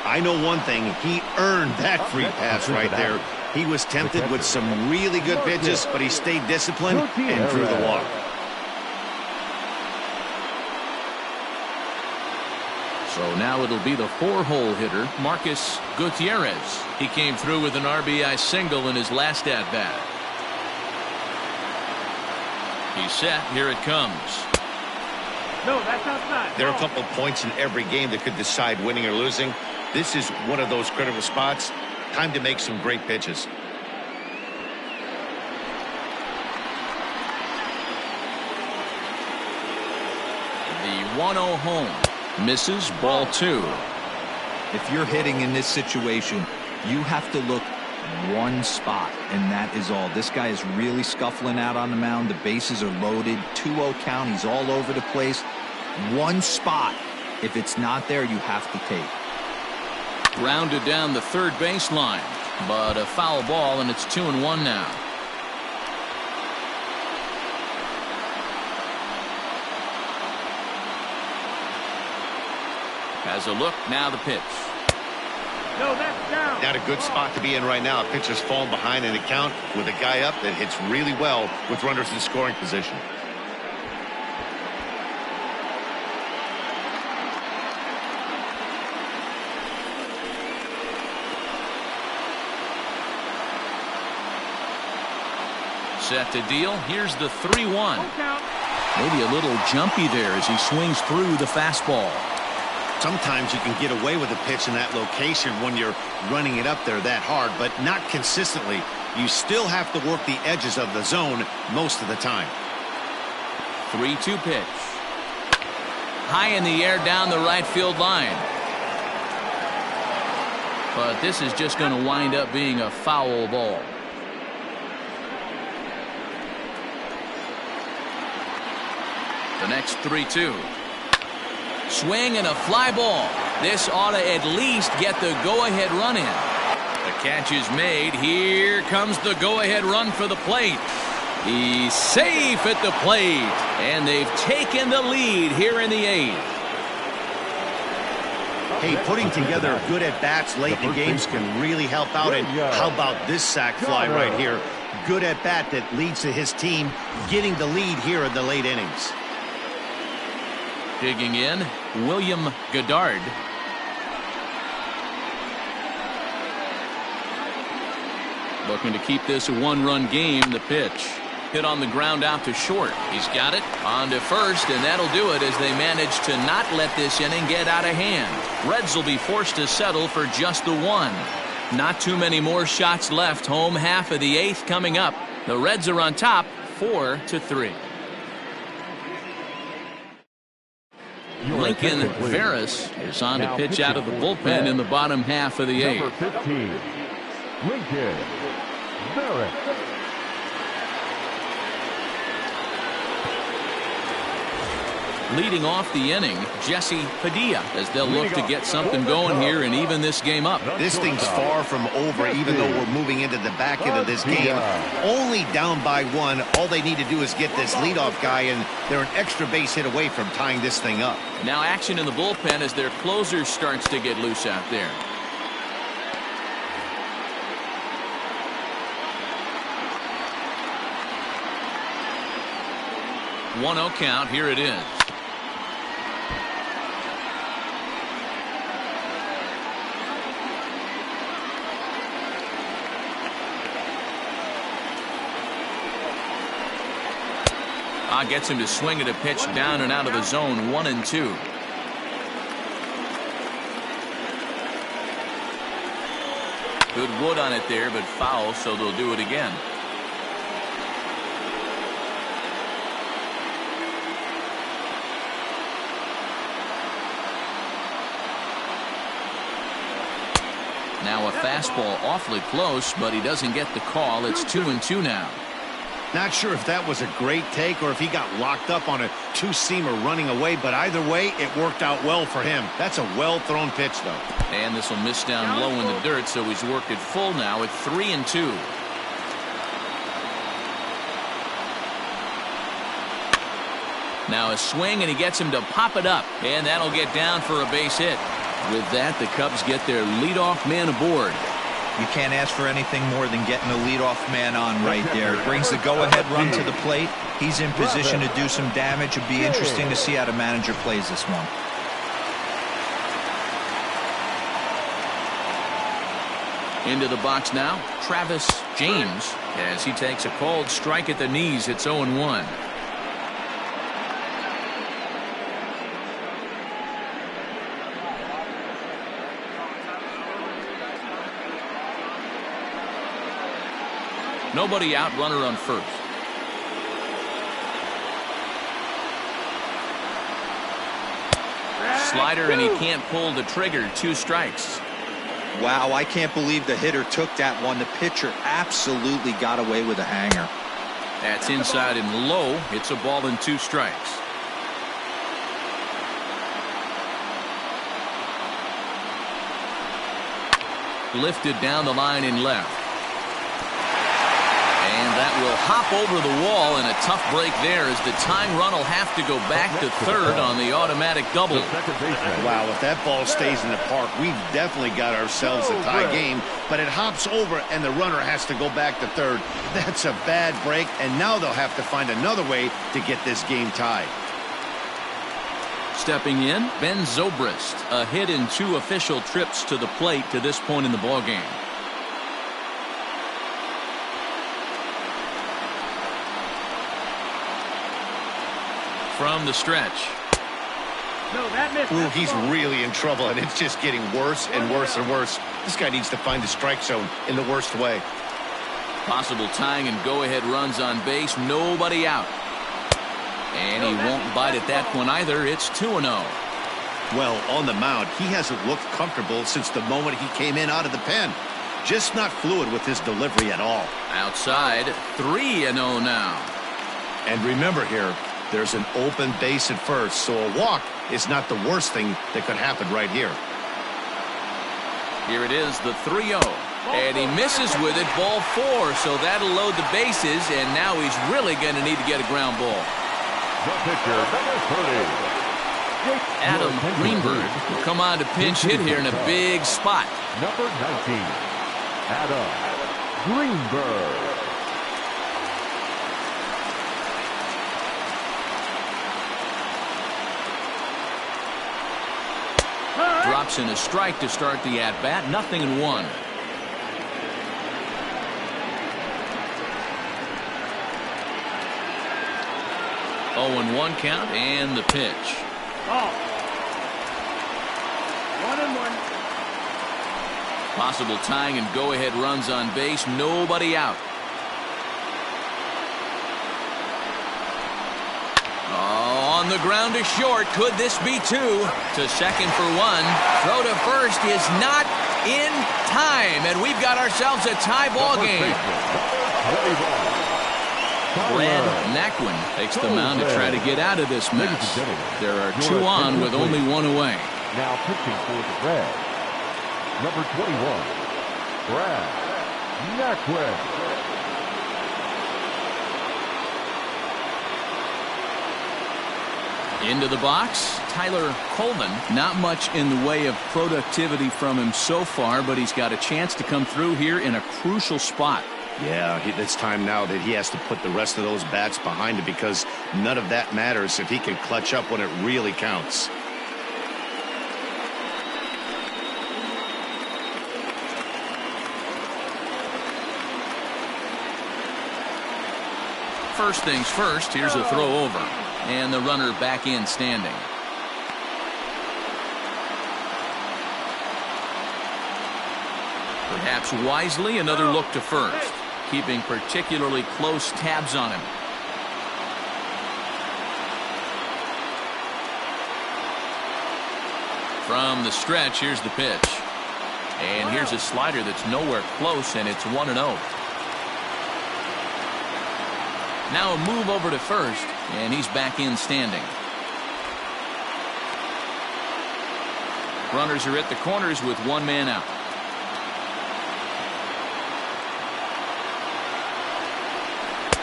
I know one thing. He earned that free pass right there. He was tempted with some really good pitches, but he stayed disciplined and drew the walk. So now it'll be the 4-hole hitter, Marcus Gutierrez. He came through with an RBI single in his last at-bat. He's set. Here it comes. No, that's outside. There are a couple of points in every game that could decide winning or losing. This is one of those critical spots. Time to make some great pitches. The 1-0 home. Misses, ball 2. If you're hitting in this situation, you have to look one spot, and that is all. This guy is really scuffling out on the mound. The bases are loaded. 2-0 count. He's all over the place. One spot. If it's not there, you have to take. Grounded down the third baseline, but a foul ball, and it's 2-1 now. Has a look, now the pitch. No, that's down. Not a good spot to be in right now. Pitcher's falling behind in the count with a guy up that hits really well with runners in scoring position. Set to deal. Here's the 3-1. Maybe a little jumpy there as he swings through the fastball. Sometimes you can get away with a pitch in that location when you're running it up there that hard, but not consistently. You still have to work the edges of the zone most of the time. 3-2 pitch. High in the air down the right field line. But this is just going to wind up being a foul ball. The next 3-2. Swing and a fly ball. This ought to at least get the go-ahead run in. The catch is made. Here comes the go-ahead run for the plate. He's safe at the plate. And they've taken the lead here in the 8th. Hey, putting together good at-bats late in the games can really help out. And how about this sac fly right here? Good at-bat that leads to his team getting the lead here in the late innings. Digging in, William Goddard. Looking to keep this a 1-run game. The pitch hit on the ground out to short. He's got it on to first, and that'll do it as they manage to not let this inning get out of hand. Reds will be forced to settle for just the 1. Not too many more shots left. Home half of the 8th coming up. The Reds are on top 4-3. Lincoln Veras is on to pitch out of the bullpen in the bottom half of the 8th. Number 15, Lincoln Veras. Leading off the inning, Jesse Padilla, as they'll look to get something going here and even this game up. This thing's far from over, even though we're moving into the back end of this game. Only down by 1. All they need to do is get this leadoff guy, and they're an extra base hit away from tying this thing up. Now action in the bullpen as their closer starts to get loose out there. 1-0 count. Here it is. Gets him to swing at a pitch down and out of the zone. 1-2. Good wood on it there, but foul, so they'll do it again. Now a fastball awfully close, but he doesn't get the call. It's 2-2 now. Not sure if that was a great take or if he got locked up on a two-seamer running away, but either way, it worked out well for him. That's a well-thrown pitch, though. And this will miss down low in the dirt, so he's worked it full now at 3-2. Now a swing, and he gets him to pop it up, and that'll get down for a base hit. With that, the Cubs get their leadoff man aboard. You can't ask for anything more than getting the leadoff man on right there. Brings the go-ahead run to the plate. He's in position to do some damage. It'll be interesting to see how the manager plays this one. Into the box now, Travis James, as he takes a cold strike at the knees. It's 0-1. Nobody out, runner on first. Slider, and he can't pull the trigger. 2 strikes. Wow, I can't believe the hitter took that one. The pitcher absolutely got away with a hanger. That's inside and low. It's a ball and 2 strikes. Lifted down the line in left. And that will hop over the wall, and a tough break there as the tying run will have to go back to third on the automatic double. Wow, if that ball stays in the park, we've definitely got ourselves a tie game, but it hops over and the runner has to go back to third. That's a bad break, and now they'll have to find another way to get this game tied. Stepping in, Ben Zobrist, a hit in 2 official trips to the plate to this point in the ballgame. From the stretch. No, that missed. Ooh, he's really in trouble, and it's just getting worse and worse and worse. This guy needs to find the strike zone in the worst way. Possible tying and go-ahead runs on base. Nobody out. And he won't bite at that one either. It's 2-0. Well, on the mound, he hasn't looked comfortable since the moment he came in out of the pen. Just not fluid with his delivery at all. Outside, 3-0 now. And remember here, there's an open base at first, so a walk is not the worst thing that could happen right here. Here it is, the 3-0. And he misses with it, ball 4, so that'll load the bases, and now he's really going to need to get a ground ball. The pitcher, number 30. Adam Greenberg will come on to pinch hit here in a big spot. Number 19, Adam Greenberg. Drops in a strike to start the at-bat. 0-1. Oh, and 1 count, and the pitch. Oh. 1-1. Possible tying and go-ahead runs on base. Nobody out. On the ground to short. Could this be 2? To second for 1. Throw to first is not in time. And we've got ourselves a tie ball game. Brad Naquin takes the mound to try to get out of this mess. There are 2 on with only 1 away. Now pitching for the Reds, number 21, Brad Naquin. Into the box, Tyler Colvin. Not much in the way of productivity from him so far, but he's got a chance to come through here in a crucial spot. Yeah, it's time now that he has to put the rest of those bats behind him, because none of that matters if he can clutch up when it really counts. First things first, here's a throw over. And the runner back in standing. Perhaps wisely, another look to first, keeping particularly close tabs on him. From the stretch, here's the pitch. And here's a slider that's nowhere close, and it's 1-0. Now a move over to first, and he's back in standing. Runners are at the corners with one man out.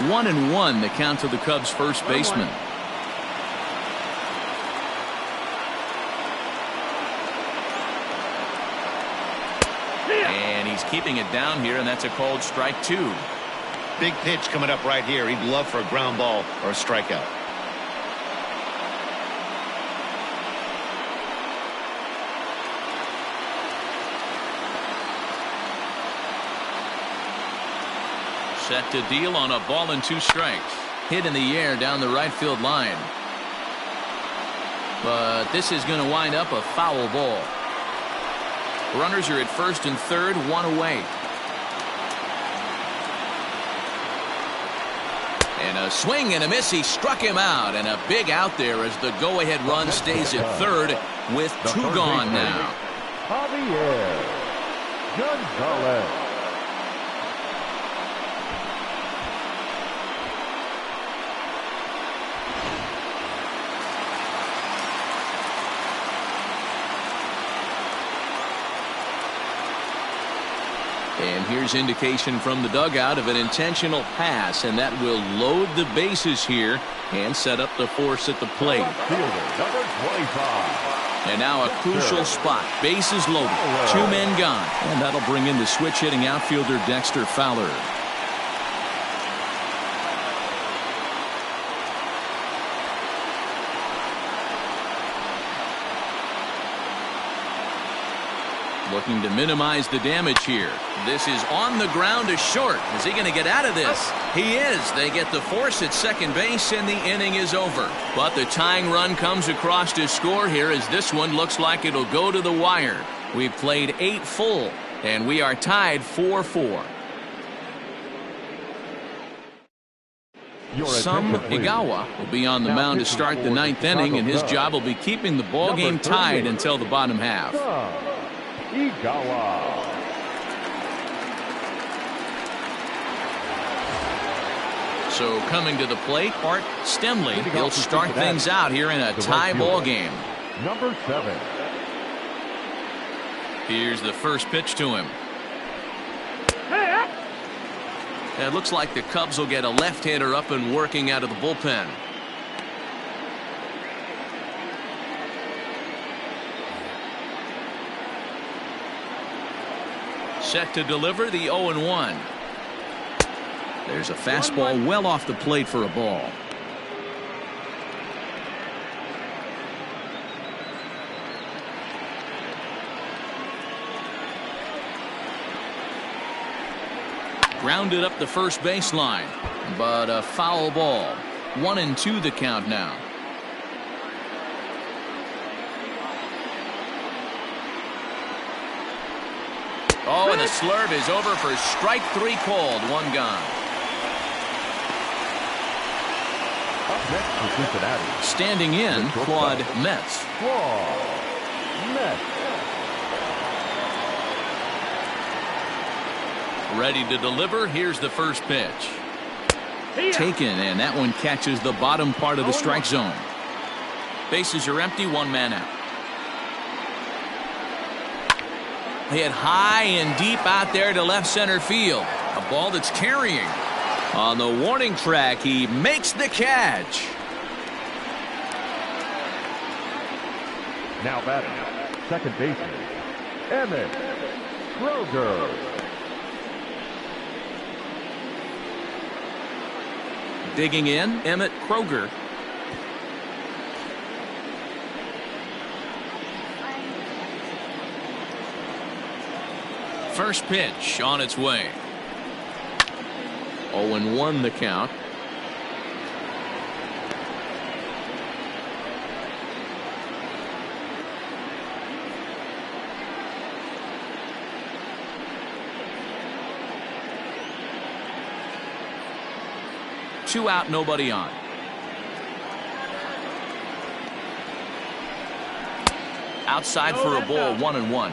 One and one, the count to the Cubs' first baseman. And he's keeping it down here, and that's a called strike two. Big pitch coming up right here. He'd love for a ground ball or a strikeout. Set to deal on a ball and 2 strikes. Hit in the air down the right field line. But this is going to wind up a foul ball. Runners are at first and third, 1 away. And a swing and a miss. He struck him out, and a big out there as the go-ahead run stays at third with 2 gone now. Javier Gonzalez. And here's indication from the dugout of an intentional pass, and that will load the bases here and set up the force at the plate. Fielder number 25. And now a crucial spot. Bases loaded. 2 men gone. And that'll bring in the switch hitting outfielder Dexter Fowler. Looking to minimize the damage here. This is on the ground to short. Is he going to get out of this? He is. They get the force at second base, and the inning is over. But the tying run comes across to score here, as this one looks like it'll go to the wire. We've played 8 full, and we are tied 4-4. Some Igawa will be on the mound to start the 9th inning, and his job will be keeping the ball game tied until the bottom half. Igawa. So coming to the plate, Art Stemley. He'll start things out here in a tie ball game. Number 7. Here's the first pitch to him. It looks like the Cubs will get a left-hander up and working out of the bullpen. Set to deliver the 0-1. There's a fastball well off the plate for a ball. Grounded up the first baseline, but a foul ball. 1-2 the count now. Oh, and the slurve is over for strike 3 called. 1 gone. Up next for Cincinnati. Standing in, Claude Metz. Claude Metz. Ready to deliver. Here's the first pitch. Taken, and that one catches the bottom part of the strike zone. Bases are empty, 1 man out. Hit high and deep out there to left center field. A ball that's carrying. On the warning track, he makes the catch. Now batting, second baseman, Emmett Kroger. Digging in, Emmett Kroger. First pitch on its way. 0-1 the count. Two out, nobody on. Outside for a ball, 1-1.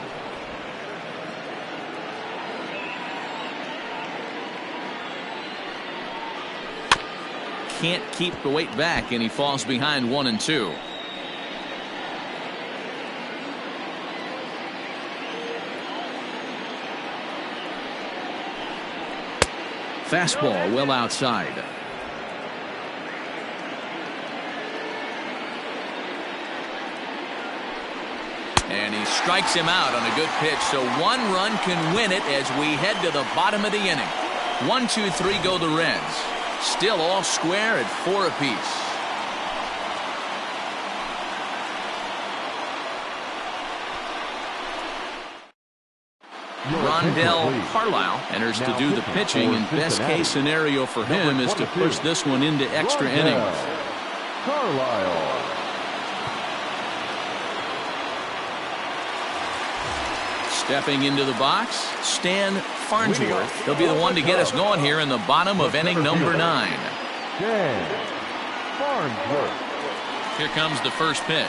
Can't keep the weight back, and he falls behind 1-2. Fastball well outside. And he strikes him out on a good pitch, so one run can win it as we head to the bottom of the inning. 1, 2, 3 go the Reds. Still all square at 4 apiece. Rondell Carlisle enters to do the pitching, and best case scenario for him is to push this one into extra innings. Carlisle. Stepping into the box, Stan Farnsworth. He'll be the one to get us going here in the bottom of inning number 9. Stan Farnsworth. Here comes the first pitch.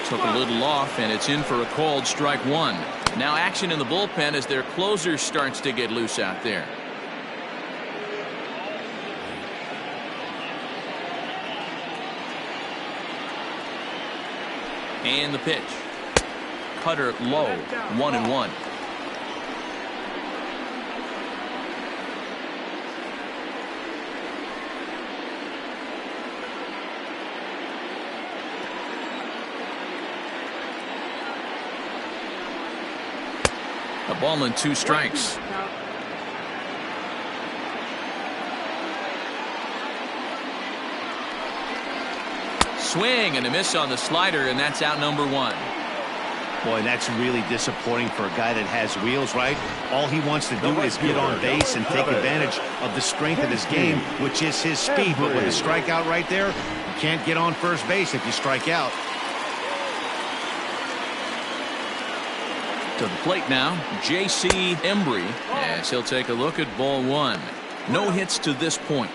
Took a little off, and it's in for a called strike 1. Now action in the bullpen as their closer starts to get loose out there. And the pitch. Cutter low, 1-1. A ball and 2 strikes. Swing and a miss on the slider, and that's out number 1. Boy, that's really disappointing for a guy that has wheels, right? All he wants to do is get on base and take advantage of the strength of his game, which is his speed. But with a strikeout right there, you can't get on first base if you strike out. To the plate now, J.C. Embry, as he'll take a look at ball 1. No hits to this point.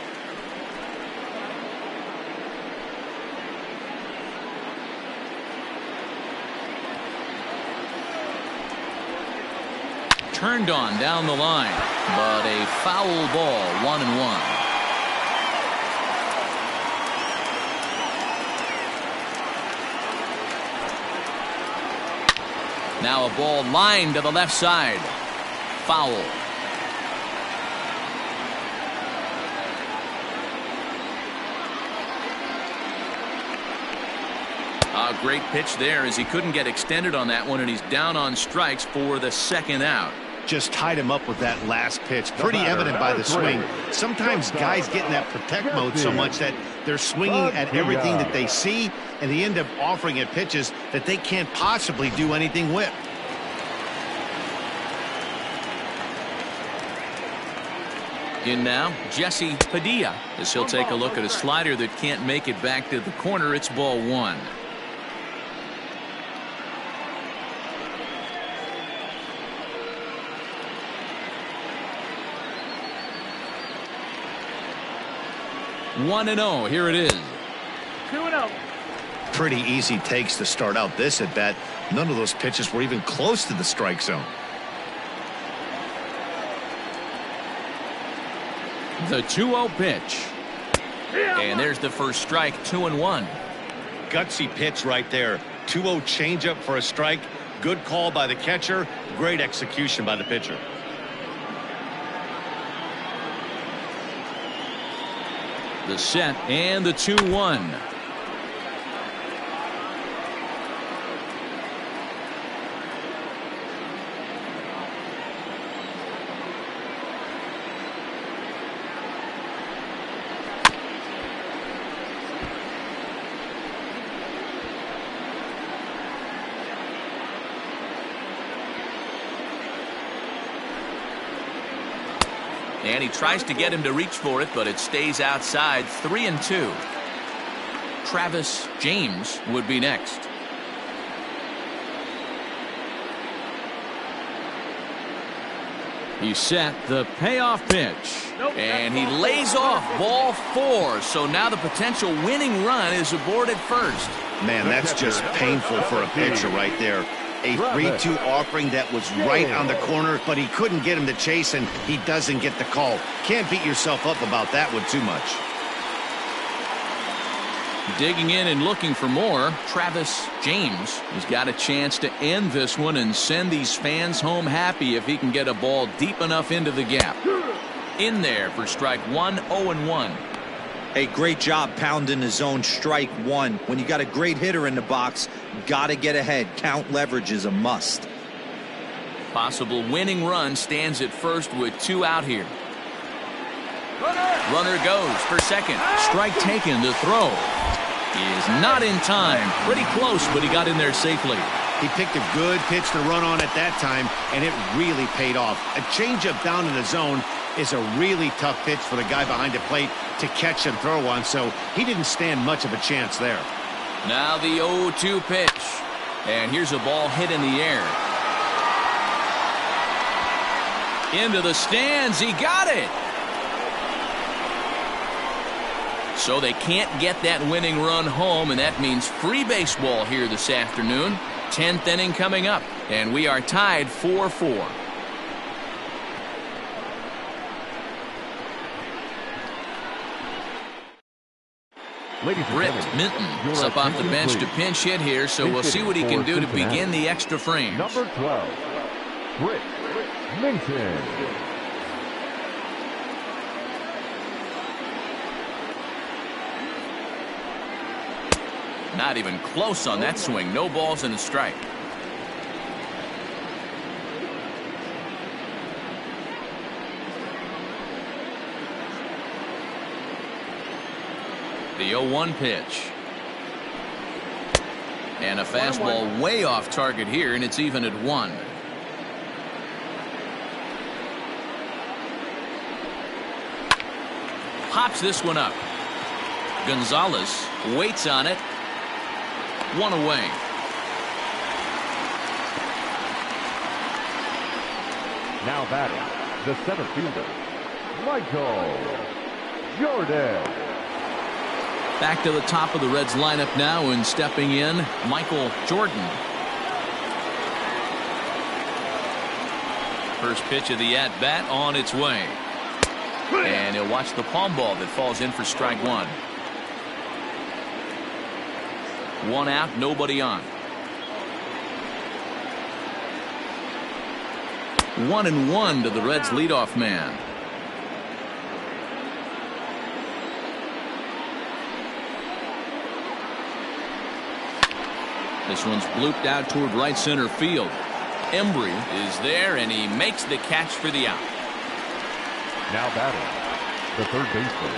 Turned on down the line, but a foul ball, 1-1. Now a ball lined to the left side. Foul. A great pitch there as he couldn't get extended on that one, and he's down on strikes for the second out. Just tied him up with that last pitch. Pretty evident by the swing. Sometimes guys get in that protect mode so much that they're swinging at everything that they see, and they end up offering at pitches that they can't possibly do anything with. In now, Jesse Padilla, as he'll take a look at a slider that can't make it back to the corner. It's ball 1. One and 0. Here it is. 2-0. Pretty easy takes to start out this at bat. None of those pitches were even close to the strike zone. The 2-0 pitch. And there's the first strike, 2-1. Gutsy pitch right there. 2-0 changeup for a strike. Good call by the catcher. Great execution by the pitcher. The set and the 2-1. And he tries to get him to reach for it, but it stays outside. 3-2. Travis James would be next. He's set the payoff pitch. And he lays off ball 4. So now the potential winning run is aboard at first. Man, that's just painful for a pitcher right there. A 3-2 offering that was right on the corner, but he couldn't get him to chase, and he doesn't get the call. Can't beat yourself up about that one too much. Digging in and looking for more, Travis James has got a chance to end this one and send these fans home happy if he can get a ball deep enough into the gap. In there for strike 1, 0-1. A great job pounding the zone. Strike 1. When you got a great hitter in the box, got to get ahead. Count leverage is a must. Possible winning run stands at first with 2 out here. Runner goes for second. Strike taken. The throw is not in time. Pretty close, but he got in there safely. He picked a good pitch to run on at that time, and it really paid off. A changeup down in the zone is a really tough pitch for the guy behind the plate to catch and throw on, so he didn't stand much of a chance there. Now the 0-2 pitch. And here's a ball hit in the air. Into the stands. He got it. So they can't get that winning run home, and that means free baseball here this afternoon. 10th inning coming up, and we are tied 4-4. Britt Minton's up off the bench to pinch hit here, so we'll see what he can do to begin the extra frames. Number 12, Britt Minton. Not even close on that swing. No balls and a strike. The 0-1 pitch. And a fastball way off target here, and it's even at 1. Pops this one up. Gonzalez waits on it. 1 away. Now batting, the center fielder, Michael Jordan. Back to the top of the Reds lineup now, and stepping in, Michael Jordan. First pitch of the at-bat on its way. And he'll watch the palm ball that falls in for strike 1. 1 out, nobody on. 1-1 to the Reds leadoff man. This one's blooped out toward right center field. Embry is there, and he makes the catch for the out. Now batting, the third baseman,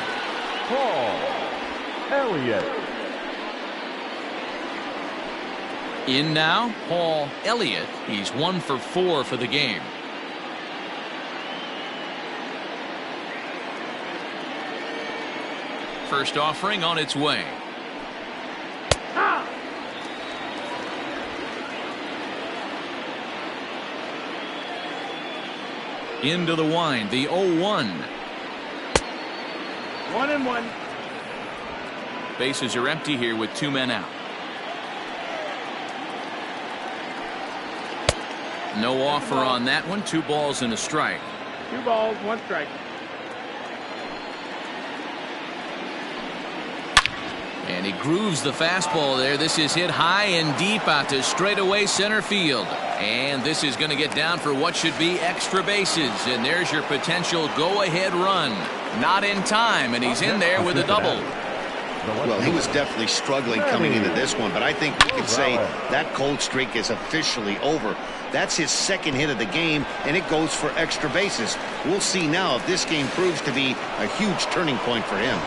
Paul Elliott. In now, Paul Elliott. He's 1 for 4 for the game. First offering on its way. Into the wind, the 0-1. 1-1. Bases are empty here with 2 men out. No offer on that one. 2 balls and a strike. 2 balls, 1 strike. And he grooves the fastball there. This is hit high and deep out to straightaway center field. And this is going to get down for what should be extra bases. And there's your potential go-ahead run. Not in time, and he's in there with a double. Well, he was definitely struggling coming into this one, but I think we can say that cold streak is officially over. That's his second hit of the game, and it goes for extra bases. We'll see now if this game proves to be a huge turning point for him.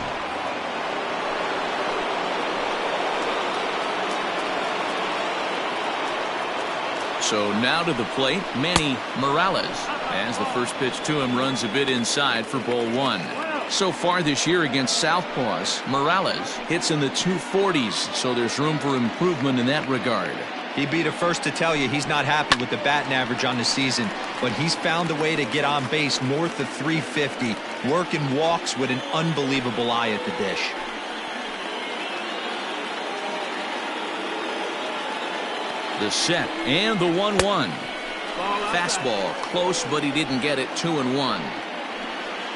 So now to the plate, Manny Morales. As the first pitch to him runs a bit inside for ball one. So far this year against Southpaws, Morales hits in the 240s, so there's room for improvement in that regard. He'd be the first to tell you he's not happy with the batting average on the season, but he's found a way to get on base north of 350, working walks with an unbelievable eye at the dish. The set and the 1-1. Fastball close, but he didn't get it. 2-1.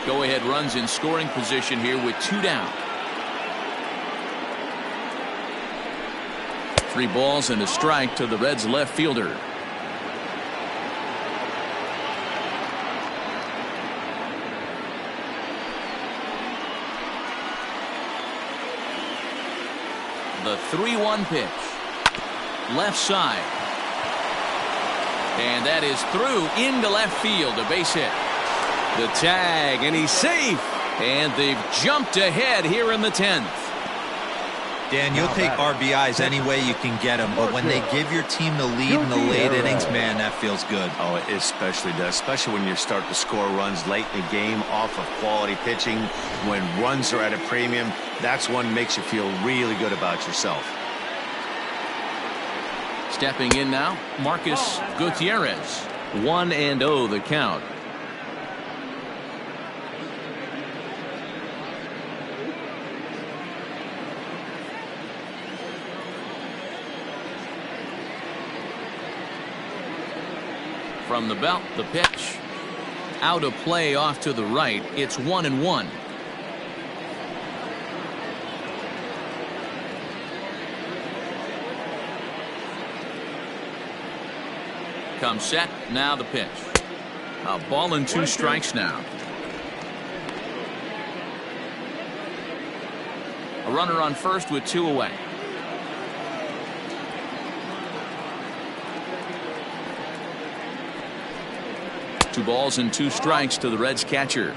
Go-ahead runs in scoring position here with 2 down. 3 balls and a strike to the Reds left fielder. The 3-1 pitch. Left side. And that is through into left field. A base hit. The tag, and he's safe. And they've jumped ahead here in the 10th. Dan, you'll take RBIs any way you can get them, but when they give your team the lead in the late innings, man, that feels good. Oh, it especially does, especially when you start to score runs late in the game off of quality pitching. When runs are at a premium, that's one makes you feel really good about yourself. Stepping in now, Marcus Gutierrez. 1-0 the count. From the belt, the pitch. Out of play off to the right. It's 1-1. Comes set. Now the pitch. A ball and 2 strikes now. A runner on first with 2 away. Two balls and 2 strikes to the Reds catcher.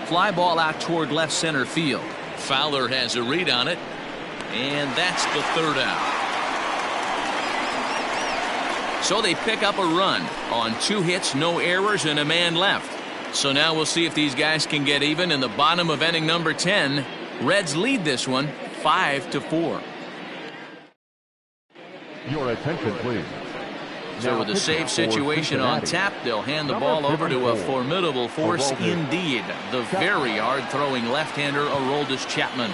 Fly ball out toward left center field. Fowler has a read on it, and that's the 3rd out. So they pick up a run on 2 hits, no errors, and a man left. So now we'll see if these guys can get even in the bottom of inning number 10. Reds lead this one 5-4. Your attention, please. So with a save situation on tap, they'll hand the ball over to a formidable force indeed. The very hard-throwing left-hander Aroldis Chapman.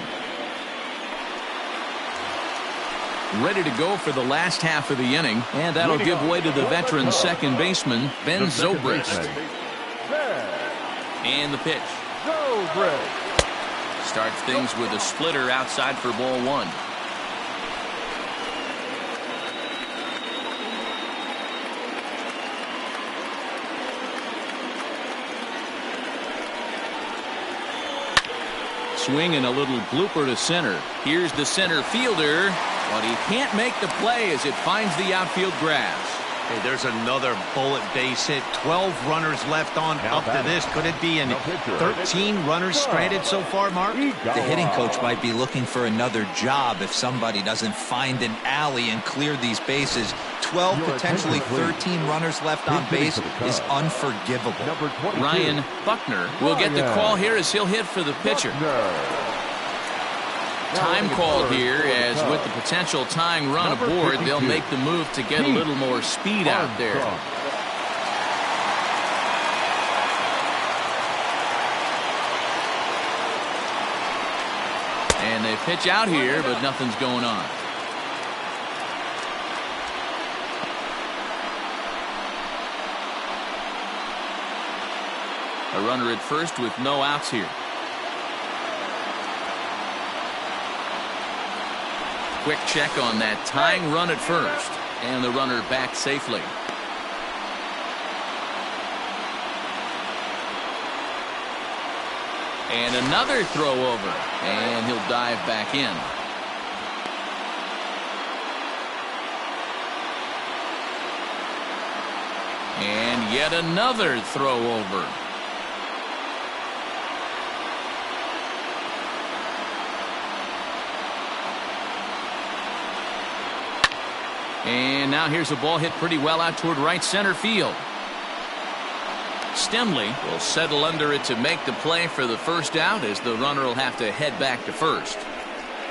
Ready to go for the last half of the inning, and that'll give way to the veteran second baseman, Ben Zobrist. And the pitch. Starts things with a splitter outside for ball 1. Swing and a little blooper to center. Here's the center fielder, but he can't make the play as it finds the outfield grass. Hey, there's another bullet base hit. 12 runners left on up to this. Could it be in 13 runners stranded so far, Mark? The hitting coach might be looking for another job if somebody doesn't find an alley and clear these bases. 12, potentially 13 runners left on base is unforgivable. Ryan Buckner will get the call here as he'll hit for the pitcher. Time called here, as with the potential tying run aboard, they'll make the move to get a little more speed out there. And they pitch out here, but nothing's going on. A runner at first with no outs here. Quick check on that tying run at first, and the runner back safely. And another throw over, and he'll dive back in. And yet another throw over. And now here's a ball hit pretty well out toward right center field. Stemley will settle under it to make the play for the first out, as the runner will have to head back to first.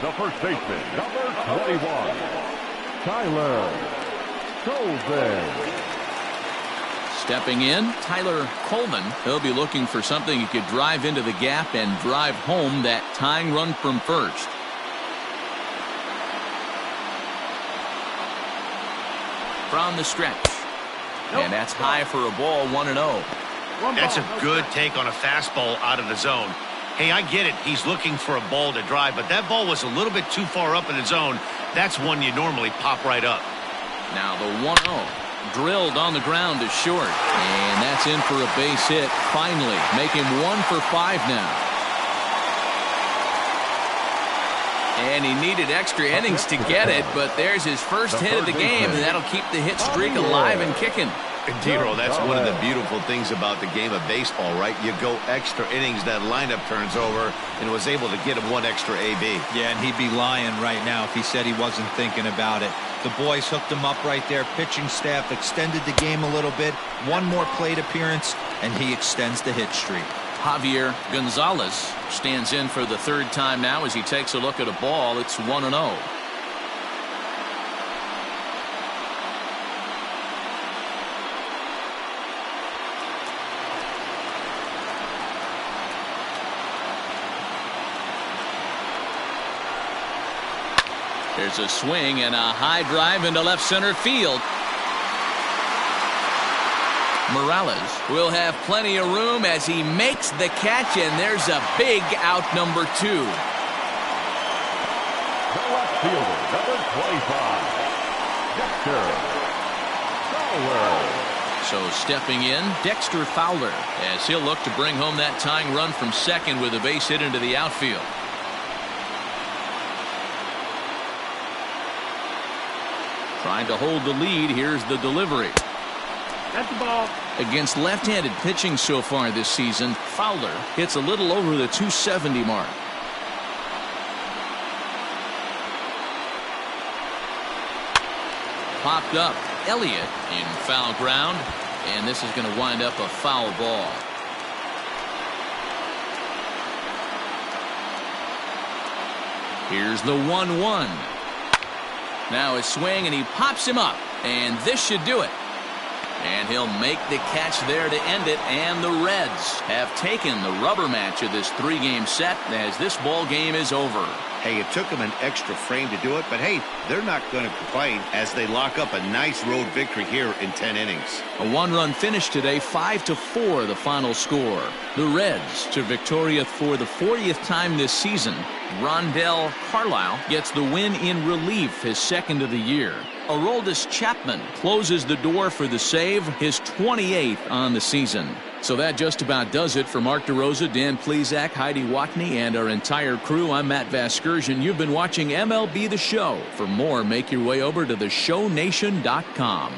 The first baseman, number 21, Tyler Coleman. Stepping in, Tyler Coleman. He'll be looking for something he could drive into the gap and drive home that tying run from first. From the stretch. And that's high for a ball, 1-0. That's a good take on a fastball out of the zone. Hey, I get it. He's looking for a ball to drive, but that ball was a little bit too far up in the zone. That's one you normally pop right up. Now the 1-0. Drilled on the ground is short. And that's in for a base hit. Finally, make him 1 for 5 now. And he needed extra innings to get it, but there's his first hit of the game, and that'll keep the hit streak alive and kicking. Dero, that's one of the beautiful things about the game of baseball, right? You go extra innings, that lineup turns over, and was able to get him 1 extra AB. Yeah, and he'd be lying right now if he said he wasn't thinking about it. The boys hooked him up right there. Pitching staff extended the game a little bit. 1 more plate appearance, and he extends the hit streak. Javier Gonzalez stands in for the 3rd time now as he takes a look at a ball. It's 1-0. There's a swing and a high drive into left center field. Morales will have plenty of room as he makes the catch, and there's a big out, number 2. The left fielder, number 25, Dexter Fowler. So stepping in, Dexter Fowler, as he'll look to bring home that tying run from second with a base hit into the outfield. Trying to hold the lead. Here's the delivery. That's the ball. Against left-handed pitching so far this season, Fowler hits a little over the 270 mark. Popped up. Elliott in foul ground, and this is going to wind up a foul ball. Here's the 1-1. Now his swing, and he pops him up, and this should do it. And he'll make the catch there to end it, and the Reds have taken the rubber match of this 3-game set as this ball game is over. Hey, it took them an extra frame to do it, but hey, they're not going to complain as they lock up a nice road victory here in 10 innings. A 1-run finish today, 5-4 the final score. The Reds to Victoria for the 40th time this season. Rondell Carlisle gets the win in relief, his 2nd of the year. Aroldis Chapman closes the door for the save, his 28th on the season. So that just about does it for Mark DeRosa, Dan Plesac, Heidi Watney, and our entire crew. I'm Matt Vasgersian. You've been watching MLB The Show. For more, make your way over to theshownation.com.